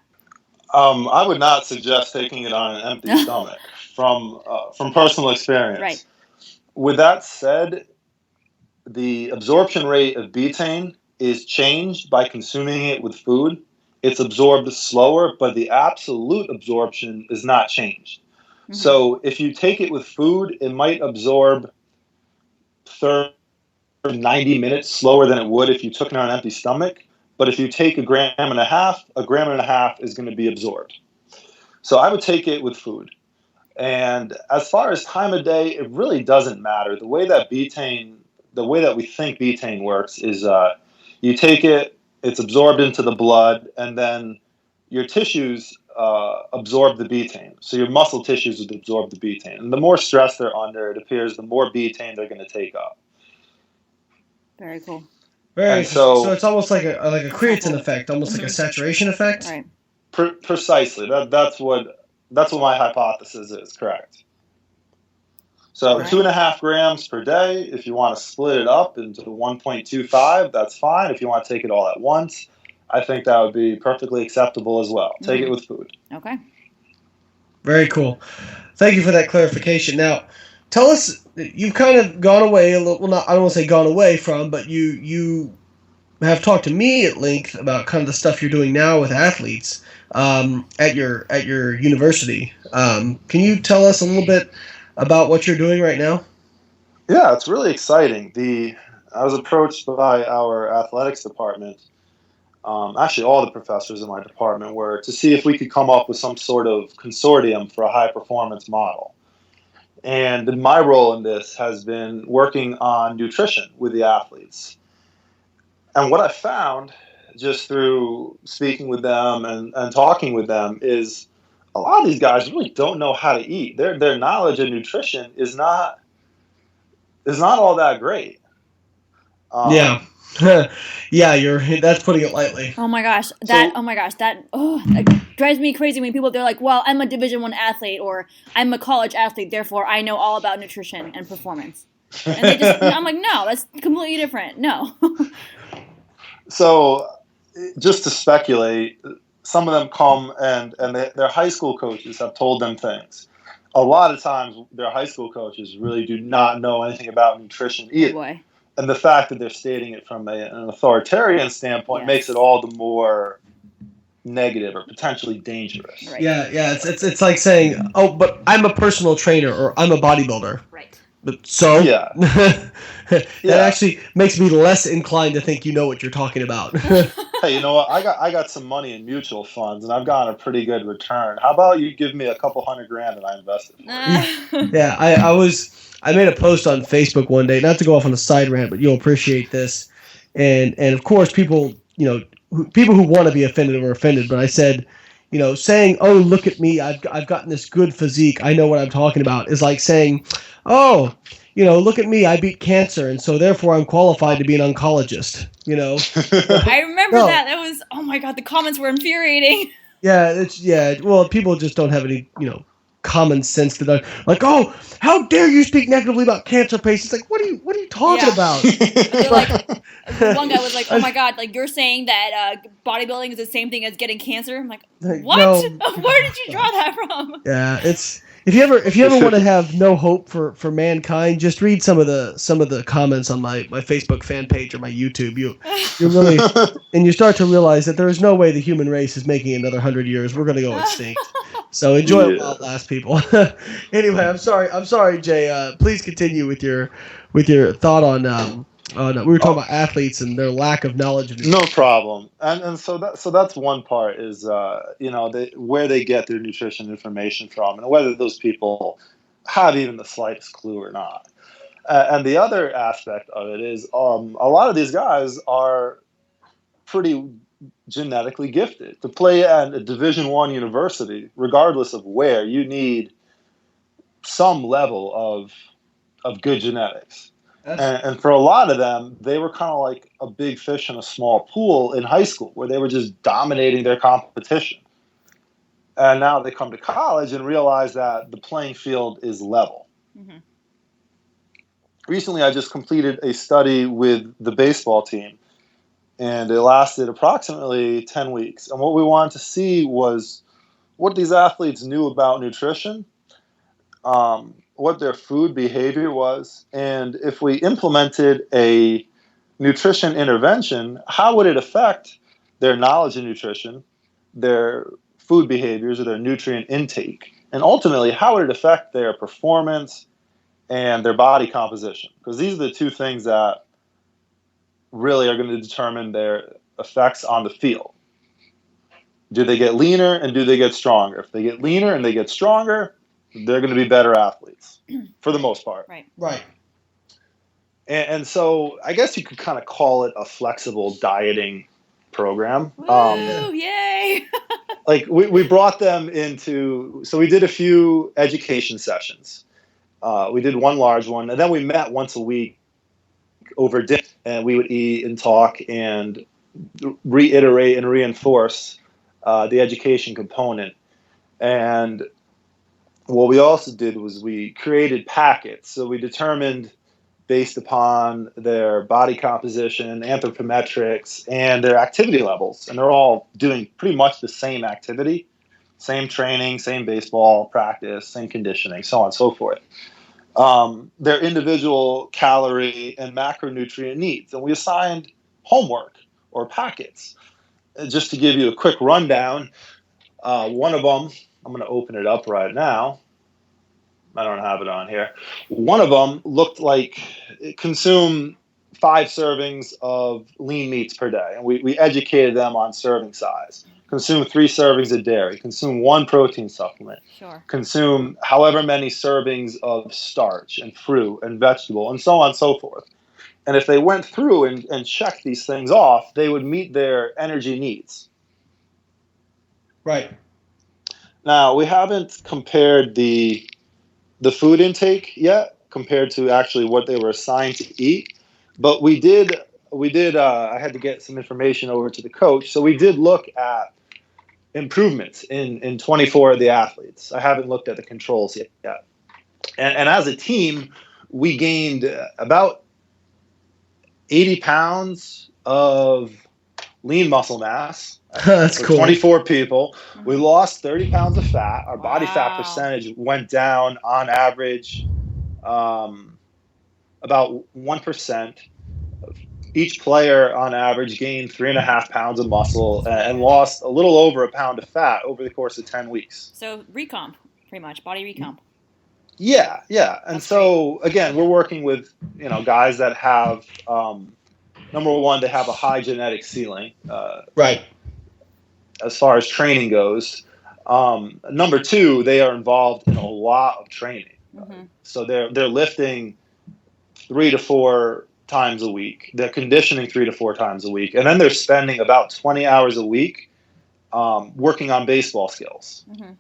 I would not suggest taking it on an empty stomach from personal experience. Right. With that said, the absorption rate of betaine is changed by consuming it with food. It's absorbed slower, but the absolute absorption is not changed. Mm-hmm. So if you take it with food, it might absorb 90 minutes slower than it would if you took it on an empty stomach. But if you take a gram and a half is going to be absorbed. So I would take it with food. And as far as time of day, it really doesn't matter. The way that we think betaine works is you take it, it's absorbed into the blood, and then your tissues absorb the betaine. So your muscle tissues would absorb the betaine. And the more stress they're under, it appears the more betaine they're going to take up. Very cool. Very so it's almost like a creatine effect, almost like a saturation effect. Right. Precisely. That's what my hypothesis is. Correct. So 2.5 grams per day. If you want to split it up into 1.25, that's fine. If you want to take it all at once, I think that would be perfectly acceptable as well. Take it with food. Okay. Very cool. Thank you for that clarification. Now, tell us, you've kind of gone away a little. Well, not I don't want to say gone away from, but you have talked to me at length about kind of the stuff you're doing now with athletes at your university. Can you tell us a little bit about what you're doing right now? Yeah, it's really exciting. I was approached by our athletics department. Actually, all the professors in my department were to see if we could come up with some sort of consortium for a high performance model. And my role in this has been working on nutrition with the athletes. And what I found just through speaking with them and talking with them is a lot of these guys really don't know how to eat. Their knowledge of nutrition is not all that great. Yeah. That's putting it lightly. Oh my gosh, that drives me crazy when they're like, well, I'm a Division I athlete or I'm a college athlete, therefore I know all about nutrition and performance. And I'm like, no, that's completely different. No. So just to speculate, some of them come and their high school coaches have told them things. A lot of times their high school coaches really do not know anything about nutrition either. Boy. And the fact that they're stating it from an authoritarian standpoint makes it all the more negative or potentially dangerous. Right. Yeah. It's like saying, oh, but I'm a personal trainer or I'm a bodybuilder. Right. But so that actually makes me less inclined to think you know what you're talking about. Hey, you know what? I got some money in mutual funds and I've gotten a pretty good return. How about you give me a couple $100,000 and I invested for you? Yeah, I made a post on Facebook one day, not to go off on a side rant, but you'll appreciate this. And of course, people who want to be offended were offended. But I said, saying, "Oh, look at me, I've gotten this good physique. I know what I'm talking about," is like saying, "Oh, look at me, I beat cancer, and so therefore I'm qualified to be an oncologist." I remember that. That was, oh my God, the comments were infuriating. Yeah, well, people just don't have any, common sense to that. Like, oh, how dare you speak negatively about cancer patients? Like, what are you talking about? Like, one guy was like, oh my God, like you're saying that bodybuilding is the same thing as getting cancer? I'm like, what? No. Where did you draw that from? Yeah, it's if you ever want to have no hope for mankind, just read some of the comments on my Facebook fan page or my YouTube. You really and you start to realize that there is no way the human race is making another 100 years. We're going to go extinct. So enjoy it while it lasts, people. Anyway, I'm sorry, Jay. Please continue with your with your thought on we were talking about athletes and their lack of knowledge of nutrition. No problem. And so that's one part is where they get their nutrition information from, and whether those people have even the slightest clue or not. And the other aspect of it is a lot of these guys are pretty genetically gifted. To play at a Division I university, regardless of where, you need some level of good genetics. And for a lot of them, they were kind of like a big fish in a small pool in high school, where they were just dominating their competition. And now they come to college and realize that the playing field is level. Mm-hmm. Recently, I just completed a study with the baseball team, and it lasted approximately 10 weeks. And what we wanted to see was what these athletes knew about nutrition, what their food behavior was, and if we implemented a nutrition intervention, how would it affect their knowledge of nutrition, their food behaviors, or their nutrient intake, and ultimately, how would it affect their performance and their body composition? Because these are the two things that really are going to determine their effects on the field. Do they get leaner and do they get stronger? If they get leaner and they get stronger, they're going to be better athletes for the most part. Right. And so I guess you could kind of call it a flexible dieting program. Woo, yay! Like we brought them into, so we did a few education sessions. We did one large one, and then we met once a week over dinner, and we would eat and talk and reiterate and reinforce the education component. And what we also did was we created packets. So we determined, based upon their body composition, anthropometrics, and their activity levels, and they're all doing pretty much the same activity, same training, same baseball practice, same conditioning, so on and so forth. Their individual calorie and macronutrient needs. And we assigned homework or packets. Just to give you a quick rundown, one of them, I'm going to open it up right now. I don't have it on here. One of them looked like it consumed 5 servings of lean meats per day. And we educated them on serving size. Consume 3 servings of dairy. Consume 1 protein supplement. Sure. Consume however many servings of starch and fruit and vegetable and so on and so forth. And if they went through and checked these things off, they would meet their energy needs. Right. Now, we haven't compared the food intake yet compared to actually what they were assigned to eat. But we did I had to get some information over to the coach. So we did look at improvements in 24 of the athletes. I haven't looked at the controls yet. And as a team, we gained about 80 pounds of lean muscle mass. That's cool. 24 people. We lost 30 pounds of fat. Our body fat percentage went down on average about 1%. Each player on average gained 3.5 pounds of muscle and lost a little over 1 pound of fat over the course of 10 weeks. So recomp, pretty much, body recomp. Yeah. And that's so great. Again, we're working with guys that have number one, they have a high genetic ceiling. Right. As far as training goes. Number two, they are involved in a lot of training. Mm-hmm. So they're lifting 3 to 4 times a week. They're conditioning 3 to 4 times a week. And then they're spending about 20 hours a week working on baseball skills. Mm-hmm.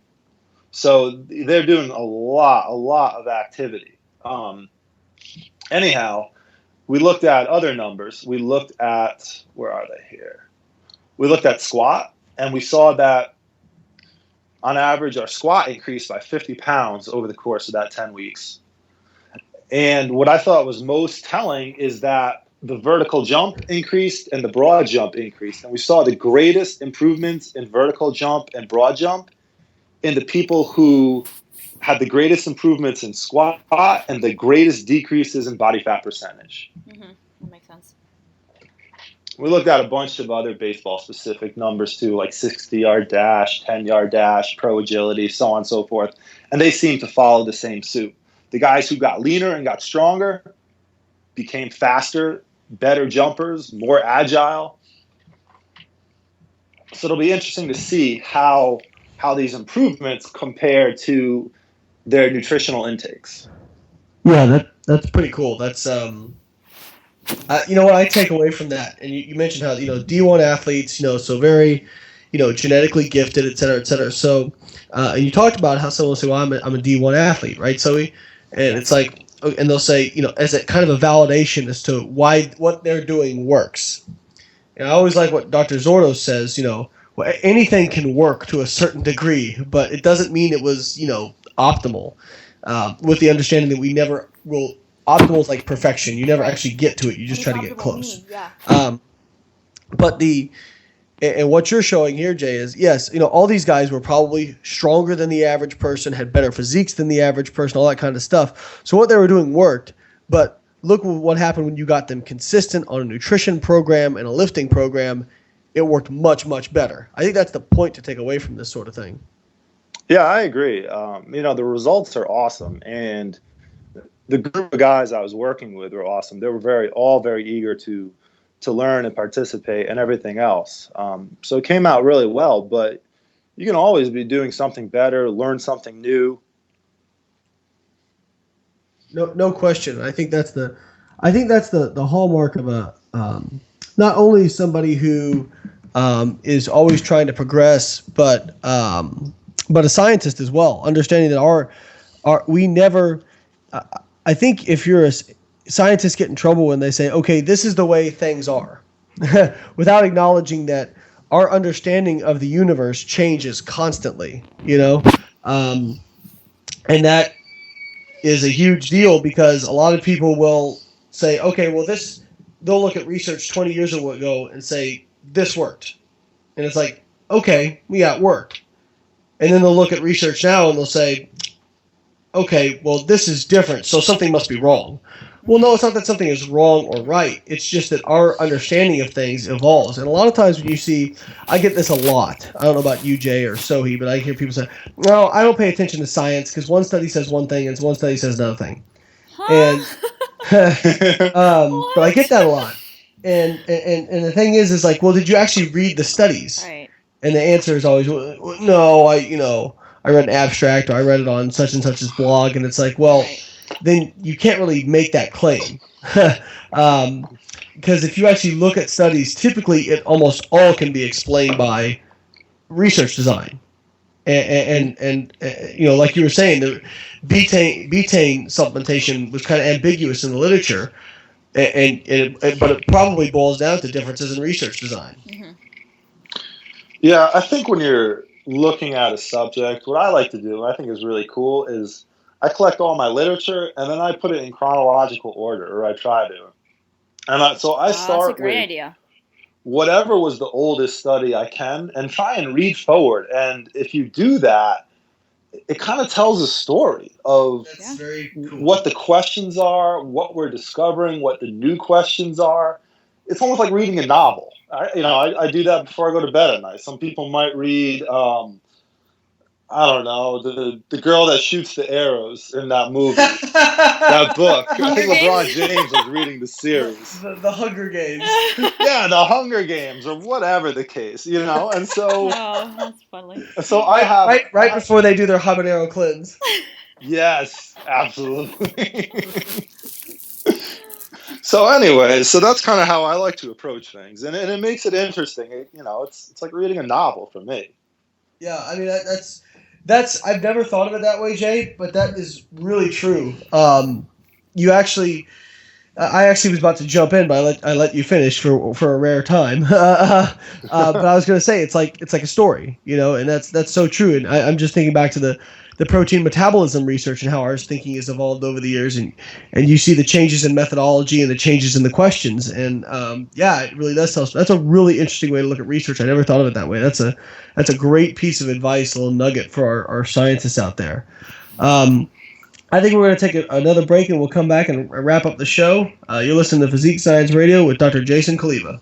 So they're doing a lot of activity. Anyhow, we looked at other numbers. We looked at, where are they here? We looked at squat, and we saw that on average, our squat increased by 50 pounds over the course of that 10 weeks. And what I thought was most telling is that the vertical jump increased and the broad jump increased. And we saw the greatest improvements in vertical jump and broad jump in the people who had the greatest improvements in squat and the greatest decreases in body fat percentage. Mm-hmm. That makes sense. We looked at a bunch of other baseball-specific numbers too, like 60-yard dash, 10-yard dash, pro agility, so on and so forth. And they seem to follow the same suit. The guys who got leaner and got stronger became faster, better jumpers, more agile. So it'll be interesting to see how these improvements compare to their nutritional intakes. Yeah, that's pretty cool. That's what I take away from that, and you mentioned how D1 athletes, so very, genetically gifted, et cetera, et cetera. So, and you talked about how someone will say, "Well, I'm a D1 athlete, right?" So, and it's like, and they'll say, as a kind of a validation as to why what they're doing works. And I always like what Dr. Zordo says. Well, anything can work to a certain degree, but it doesn't mean it was, optimal. With the understanding that we never will. Optimal is like perfection. You never actually get to it. You just try to get close. Yeah. But and what you're showing here, Jay, is yes, all these guys were probably stronger than the average person, had better physiques than the average person, all that kind of stuff. So what they were doing worked. But look what happened when you got them consistent on a nutrition program and a lifting program. It worked much, much better. I think that's the point to take away from this sort of thing. Yeah, I agree. The results are awesome, and the group of guys I was working with were awesome. They were all very eager to learn and participate and everything else. So it came out really well, but you can always be doing something better, learn something new. No question. I think that's the hallmark of a not only somebody who is always trying to progress, but a scientist as well. Understanding that we never. I think if you're a scientists get in trouble when they say, okay, this is the way things are, without acknowledging that our understanding of the universe changes constantly, and that is a huge deal because a lot of people will say, okay, well, they'll look at research 20 years ago and say, this worked. And it's like, okay, yeah, it worked. And then they'll look at research now and they'll say, okay, well, this is different, so something must be wrong. Well, no, it's not that something is wrong or right. It's just that our understanding of things evolves. And a lot of times when you see, I get this a lot. I don't know about you, Jay, or Sohi, but I hear people say, no, I don't pay attention to science because one study says one thing and one study says another thing. Huh? But I get that a lot. And the thing is like, well, did you actually read the studies? Right. And the answer is always, well, no, I read an abstract or I read it on such and such's blog, and it's like, well, right. Then you can't really make that claim. Because if you actually look at studies, typically it almost all can be explained by research design. And like you were saying, the betaine supplementation was kind of ambiguous in the literature, but it probably boils down to differences in research design. Mm-hmm. Yeah, I think when you're looking at a subject, what I like to do, what I think is really cool, is I collect all my literature and then I put it in chronological order, or I try to. And so I start that's a great with idea. Whatever was the oldest study I can and try and read forward. And if you do that, it kind of tells a story of very cool. What the questions are, what we're discovering, what the new questions are. It's almost like reading a novel. I do that before I go to bed at night. Some people might read, I don't know, the girl that shoots the arrows in that movie, that book. I think LeBron James was reading the series. The Hunger Games. Yeah, the Hunger Games, or whatever the case, And so, oh, that's funny. So I have right before they do their habanero cleanse. Yes, absolutely. So anyway, so that's kind of how I like to approach things, and it makes it interesting. It's like reading a novel for me. Yeah, I mean that's I've never thought of it that way, Jay, but that is really true. I actually was about to jump in, but I let you finish for a rare time. But I was going to say it's like a story, and that's so true. And I'm just thinking back to the protein metabolism research and how our thinking has evolved over the years, and you see the changes in methodology and the changes in the questions, and it really does tell us. That's a really interesting way to look at research. I never thought of it that way. That's a great piece of advice, a little nugget for our scientists out there. I think we're going to take another break, and we'll come back and wrap up the show. You're listening to Physique Science Radio with Dr. Jason Cholewa.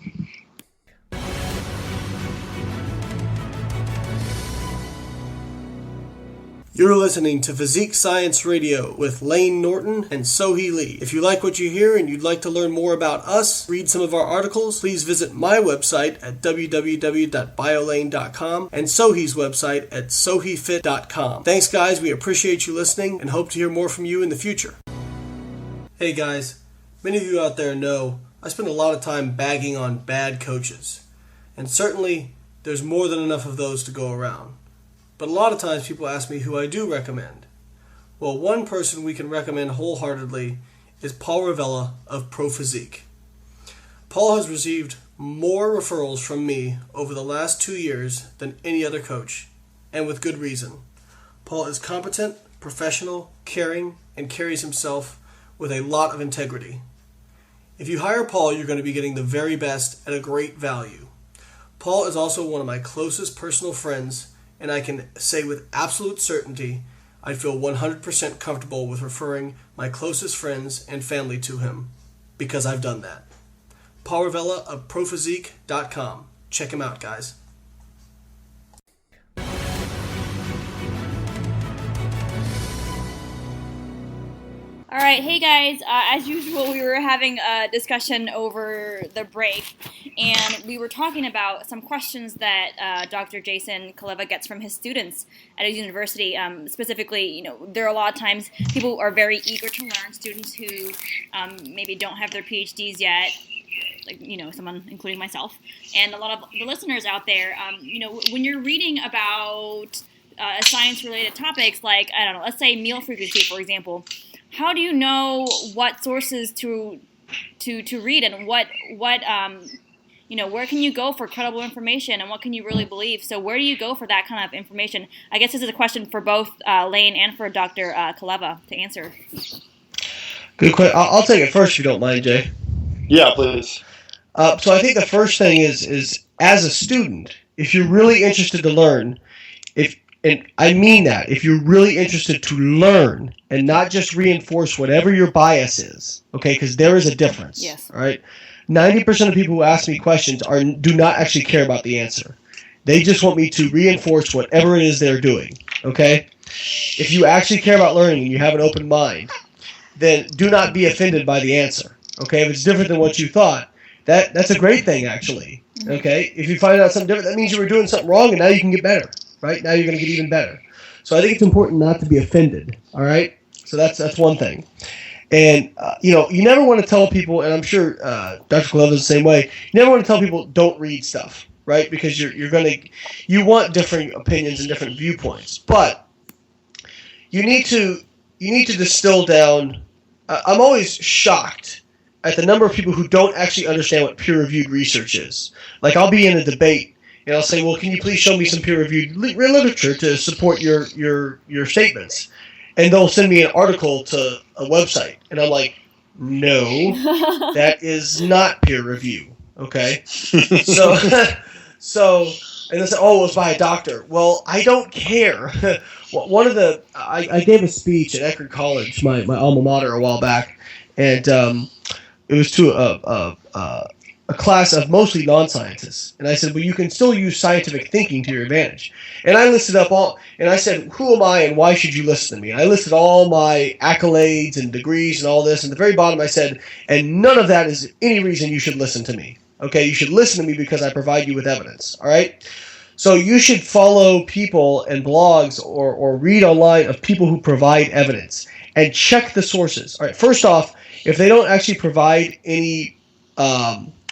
You're listening to Physique Science Radio with Lane Norton and Sohee Lee. If you like what you hear and you'd like to learn more about us, read some of our articles, please visit my website at www.biolane.com and Sohee's website at soheefit.com. Thanks, guys. We appreciate you listening and hope to hear more from you in the future. Hey, guys. Many of you out there know I spend a lot of time bagging on bad coaches. And certainly, there's more than enough of those to go around. But a lot of times people ask me who I do recommend. Well, one person we can recommend wholeheartedly is Paul Ravella of Physique. Paul has received more referrals from me over the last 2 years than any other coach, and with good reason. Paul is competent, professional, caring, and carries himself with a lot of integrity. If you hire Paul, you're going to be getting the very best at a great value. Paul is also one of my closest personal friends, and I can say with absolute certainty, I feel 100% comfortable with referring my closest friends and family to him, because I've done that. Paul Ravella of Physique.com. Check him out, guys. All right, hey guys, as usual, we were having a discussion over the break, and we were talking about some questions that Dr. Jason Cholewa gets from his students at his university. Specifically, there are a lot of times people are very eager to learn, students who maybe don't have their PhDs yet, like, someone including myself, and a lot of the listeners out there, when you're reading about science-related topics, like, I don't know, let's say meal frequency, for example. How do you know what sources to read, and what where can you go for credible information, and what can you really believe? So where do you go for that kind of information? I guess this is a question for both Lane and for Dr. Cholewa to answer. Good question. I'll take it first if you don't mind, Jay. Yeah, please. So I think the first thing is as a student, if you're really interested to learn, and I mean that, if you're really interested to learn and not just reinforce whatever your bias is, okay, because there is a difference. Yes. All right? 90% of people who ask me questions do not actually care about the answer. They just want me to reinforce whatever it is they're doing, okay? If you actually care about learning and you have an open mind, then do not be offended by the answer, okay? If it's different than what you thought, that's a great thing, actually, okay? If you find out something different, that means you were doing something wrong and now you can get better. Right? Now you're going to get even better. So I think it's important not to be offended, all right? So that's one thing. And, you never want to tell people, and I'm sure Dr. Cholewa is the same way, you never want to tell people don't read stuff, right? Because you want different opinions and different viewpoints. But you need to distill down. I'm always shocked at the number of people who don't actually understand what peer-reviewed research is. Like, I'll be in a debate, and I'll say, well, can you please show me some peer-reviewed literature to support your statements? And they'll send me an article to a website. And I'm like, no, that is not peer review, okay? So, and they'll say, oh, it was by a doctor. Well, I don't care. I gave a speech at Eckerd College, my alma mater, a while back, and it was to a class of mostly non-scientists. And I said, well, you can still use scientific thinking to your advantage. And I listed up and I said, who am I and why should you listen to me? And I listed all my accolades and degrees and all this. And at the very bottom I said, and none of that is any reason you should listen to me. Okay, you should listen to me because I provide you with evidence. All right? So you should follow people and blogs or read online of people who provide evidence and check the sources. All right, first off, if they don't actually provide any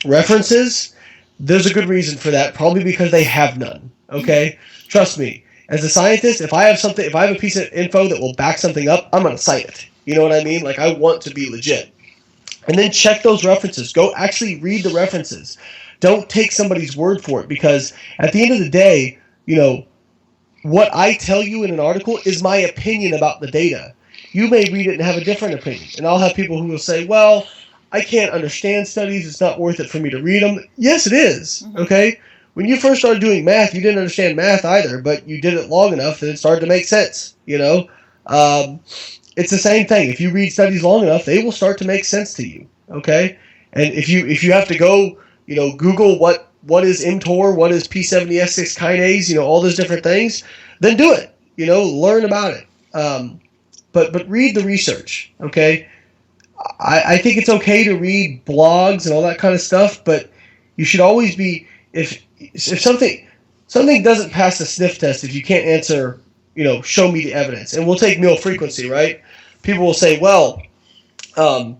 references, there's a good reason for that, probably because they have none, okay? Trust me, as a scientist, if I have a piece of info that will back something up, I'm going to cite it. You know what I mean? Like, I want to be legit. And then check those references. Go actually read the references. Don't take somebody's word for it, because at the end of the day, what I tell you in an article is my opinion about the data. You may read it and have a different opinion. And I'll have people who will say, well, I can't understand studies. It's not worth it for me to read them. Yes, it is. Okay? When you first started doing math, you didn't understand math either, but you did it long enough that it started to make sense. It's the same thing. If you read studies long enough, they will start to make sense to you. Okay? And if you have to go, Google what is mTOR, what is P70S6 kinase, all those different things, then do it. learn about it. But read the research, okay? I think it's okay to read blogs and all that kind of stuff, but you should always be, if something doesn't pass the sniff test, if you can't answer, show me the evidence. And we'll take meal frequency, right? People will say, well, you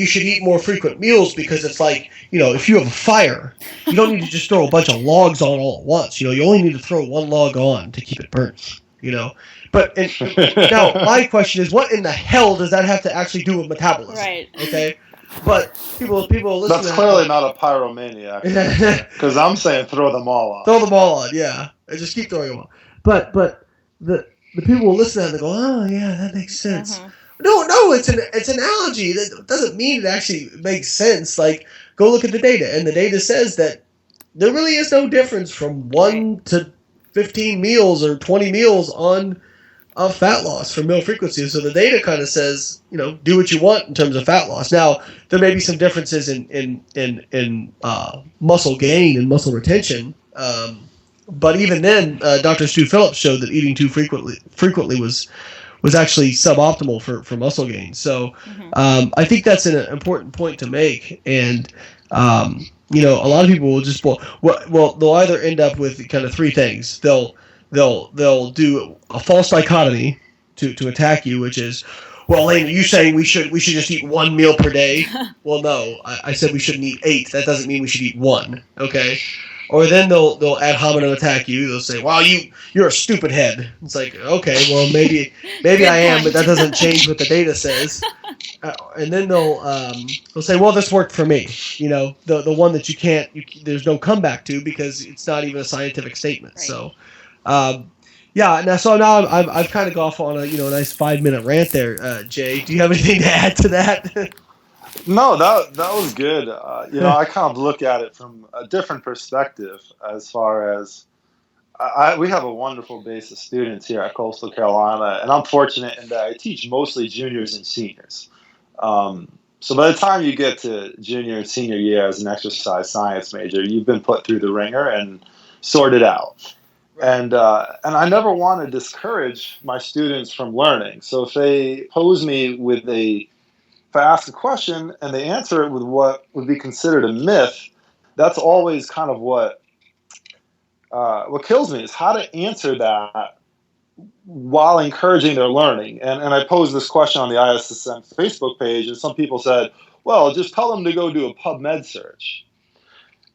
should eat more frequent meals because it's like, if you have a fire, you don't need to just throw a bunch of logs on all at once. You only need to throw one log on to keep it burnt, But now my question is, what in the hell does that have to actually do with metabolism? Right. Okay. But people listen. That's clearly not a pyromaniac. Because I'm saying throw them all on. Throw them all on, yeah. And just keep throwing them on. But the people will listen to that and they go, oh yeah, that makes sense. Uh-huh. No, it's an analogy. That doesn't mean it actually makes sense. Like, go look at the data, and the data says that there really is no difference from 1 to 15 meals or 20 meals on fat loss for meal frequency. So the data kind of says, do what you want in terms of fat loss. Now, there may be some differences in muscle gain and muscle retention. But even then, Dr. Stu Phillips showed that eating too frequently was actually suboptimal for muscle gain. So I think that's an important point to make. And a lot of people will just they'll either end up with kind of three things. They'll do a false dichotomy to attack you, which is, well, Lane, are you saying we should just eat one meal per day? Well, no, I said we shouldn't eat 8. That doesn't mean we should eat 1. Okay. Or then they'll ad hominem attack you. They'll say, "Wow, you're a stupid head." It's like, okay, well maybe I am, but that doesn't change what the data says. And then they'll say, "Well, this worked for me." The one that you can't, there's no comeback to because it's not even a scientific statement. Right. So, So now I've kind of gone off on a nice 5-minute rant there, Jay. Do you have anything to add to that? No, that was good. I kind of look at it from a different perspective as far as we have a wonderful base of students here at Coastal Carolina, and I'm fortunate in that I teach mostly juniors and seniors. So by the time you get to junior and senior year as an exercise science major, you've been put through the ringer and sorted out. And I never want to discourage my students from learning. So if they pose me with if I ask a question and they answer it with what would be considered a myth, that's always kind of what kills me, is how to answer that while encouraging their learning. And I posed this question on the ISSM Facebook page, and some people said, well, just tell them to go do a PubMed search.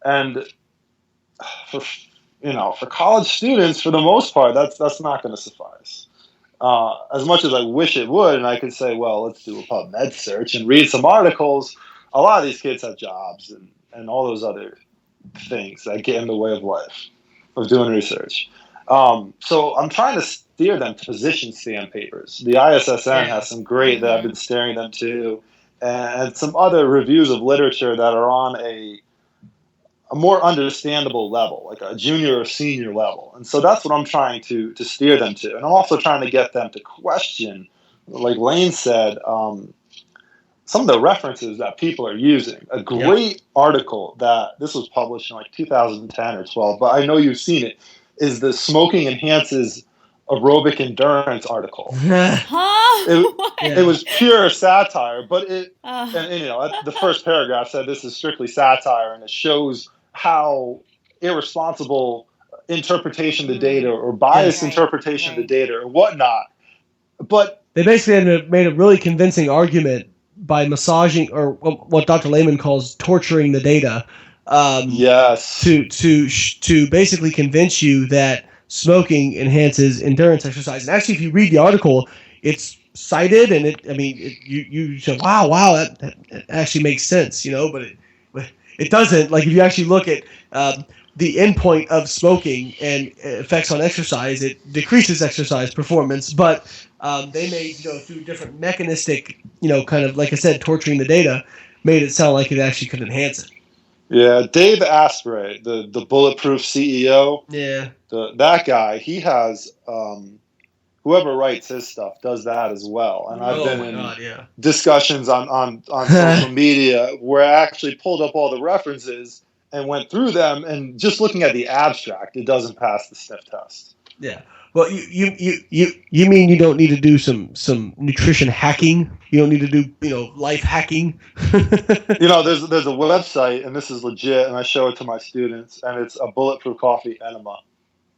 And for college students, for the most part, that's not going to suffice. As much as I wish it would, and I could say, well, let's do a PubMed search and read some articles, a lot of these kids have jobs and all those other things that get in the way of life, of doing research. So I'm trying to steer them to position stand papers. The ISSN has some great that I've been steering them to, and some other reviews of literature that are on a more understandable level, like a junior or senior level. And so that's what I'm trying to steer them to. And I'm also trying to get them to question, like Lane said, some of the references that people are using. A great article that this was published in like 2010 or 12, but I know you've seen it, is the Smoking Enhances Aerobic Endurance article. It was pure satire, but the first paragraph said this is strictly satire, and it shows how irresponsible interpretation of the data or biased interpretation of the data or whatnot. But they basically made a really convincing argument by massaging, or what Dr. Lehman calls torturing the data. To basically convince you that smoking enhances endurance exercise. And actually, if you read the article, it's cited, and you say, wow, that actually makes sense, but it doesn't. Like, if you actually look at the endpoint of smoking and effects on exercise, it decreases exercise performance, but they made, through different mechanistic, kind of, like I said, torturing the data, made it sound like it actually could enhance it. Yeah, Dave Asprey, the Bulletproof CEO. Yeah. That guy, he has whoever writes his stuff does that as well. And I've been in discussions on social media where I actually pulled up all the references, and went through them, and just looking at the abstract, it doesn't pass the sniff test. Yeah. Well, you mean you don't need to do some nutrition hacking? You don't need to do life hacking? There's a website, and this is legit, and I show it to my students, and it's a bulletproof coffee enema.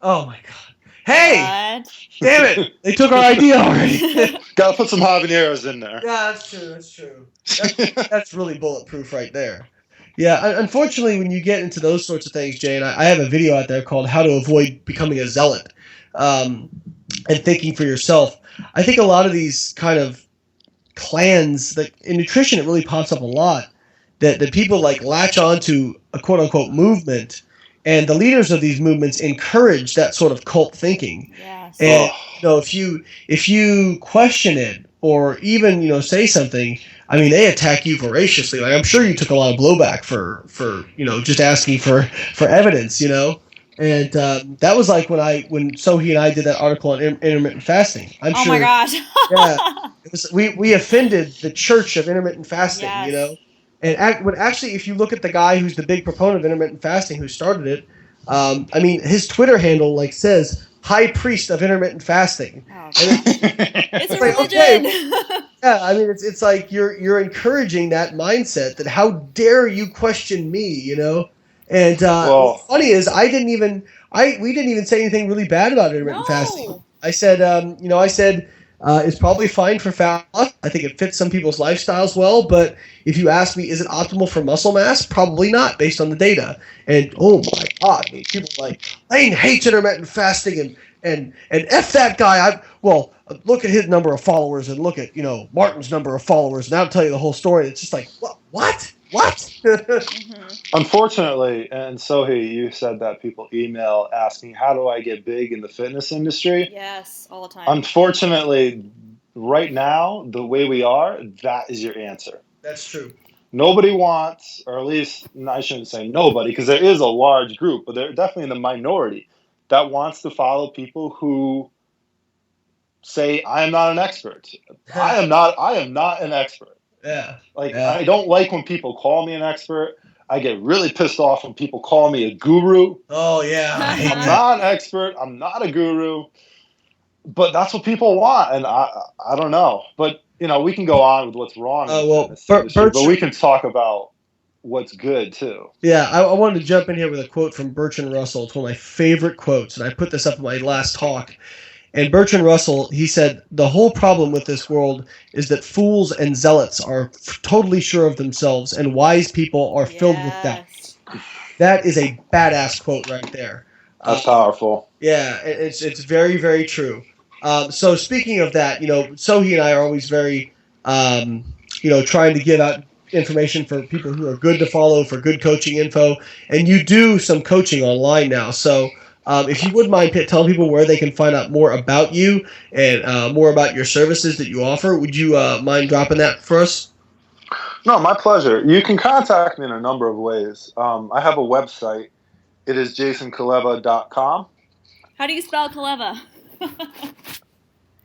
Oh my god! Hey, What? damn it! They took our idea already. Got to put some habaneros in there. Yeah, that's true. That's true. That's really bulletproof right there. Yeah, unfortunately, when you get into those sorts of things, Jay, and I have a video out there called "How to Avoid Becoming a Zealot," and thinking for yourself. I think a lot of these kind of clans, that in nutrition, it really pops up a lot. That people like latch onto a quote unquote movement, and the leaders of these movements encourage that sort of cult thinking. Yes. And if you question it or even say something, I mean, they attack you voraciously. Like, I'm sure you took a lot of blowback for just asking for evidence. And that was like when Sohi and I did that article on intermittent fasting. I'm sure. Oh my gosh. Yeah, it was, we offended the church of intermittent fasting. Yes. And actually, if you look at the guy who's the big proponent of intermittent fasting, who started it, I mean, his Twitter handle says "High Priest of Intermittent Fasting." Oh, it's a like, religion. okay, yeah, I mean, it's like you're encouraging that mindset. That how dare you question me, And what's funny is we didn't even say anything really bad about intermittent fasting. I said, it's probably fine for fat loss. I think it fits some people's lifestyles well, but if you ask me, is it optimal for muscle mass? Probably not, based on the data. And oh my god, I mean, people are like, Lane hates intermittent fasting, and F that guy. Look at his number of followers and look at Martin's number of followers, and I'll tell you the whole story. It's just like what? Unfortunately, and Sohi, you said that people email asking, how do I get big in the fitness industry? Yes, all the time. Unfortunately, right now, the way we are, that is your answer. That's true. Nobody wants, or at least I shouldn't say nobody, because there is a large group, but they're definitely in the minority that wants to follow people who say, I am not an expert. I am not an expert. Yeah. I don't like when people call me an expert. I get really pissed off when people call me a guru. Oh, yeah. I'm not an expert. I'm not a guru. But that's what people want. And I don't know. But, we can go on with what's wrong. But we can talk about what's good, too. Yeah, I wanted to jump in here with a quote from Bertrand Russell. It's one of my favorite quotes. And I put this up in my last talk. And Bertrand Russell, he said, the whole problem with this world is that fools and zealots are totally sure of themselves, and wise people are filled with doubt. That is a badass quote right there. That's powerful. Yeah, it's very, very true. So speaking of that, Sohi and I are always very, trying to give out information for people who are good to follow, for good coaching info. And you do some coaching online now, so... if you wouldn't mind telling people where they can find out more about you and more about your services that you offer, would you mind dropping that for us? No, my pleasure. You can contact me in a number of ways. I have a website. It is jasoncholeva.com. How do you spell Cholewa?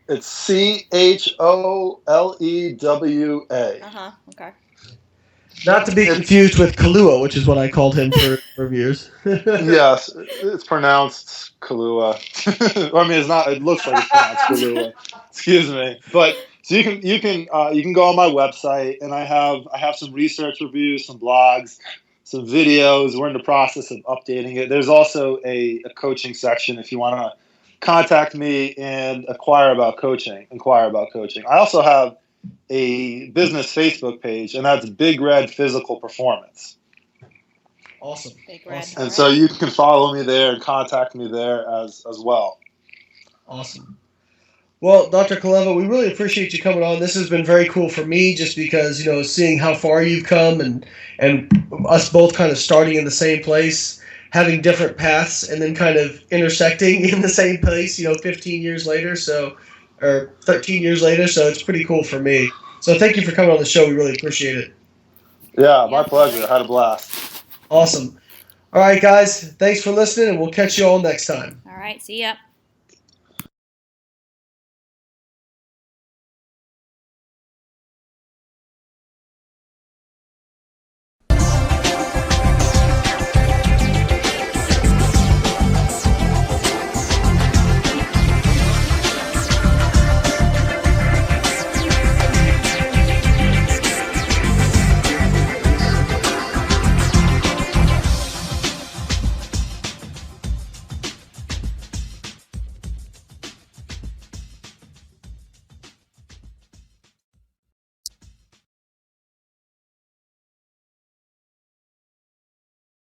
It's Cholewa. Okay. Not to be confused with Kalua, which is what I called him for years. Yes, it's pronounced Kalua. I mean, it's not. It looks like it's pronounced Kalua. Excuse me. But so you can go on my website, and I have some research reviews, some blogs, some videos. We're in the process of updating it. There's also a coaching section if you want to contact me and inquire about coaching. I also have a business Facebook page, and that's Big Red Physical Performance. Awesome. Big Red. Awesome. And so you can follow me there and contact me there as well. Awesome. Well, Dr. Cholewa, we really appreciate you coming on. This has been very cool for me just because, seeing how far you've come and us both kind of starting in the same place, having different paths, and then kind of intersecting in the same place, 15 years later, or 13 years later, so it's pretty cool for me. So thank you for coming on the show. We really appreciate it. Yeah, my pleasure. I had a blast. Awesome. All right, guys. Thanks for listening, and we'll catch you all next time. All right. See ya.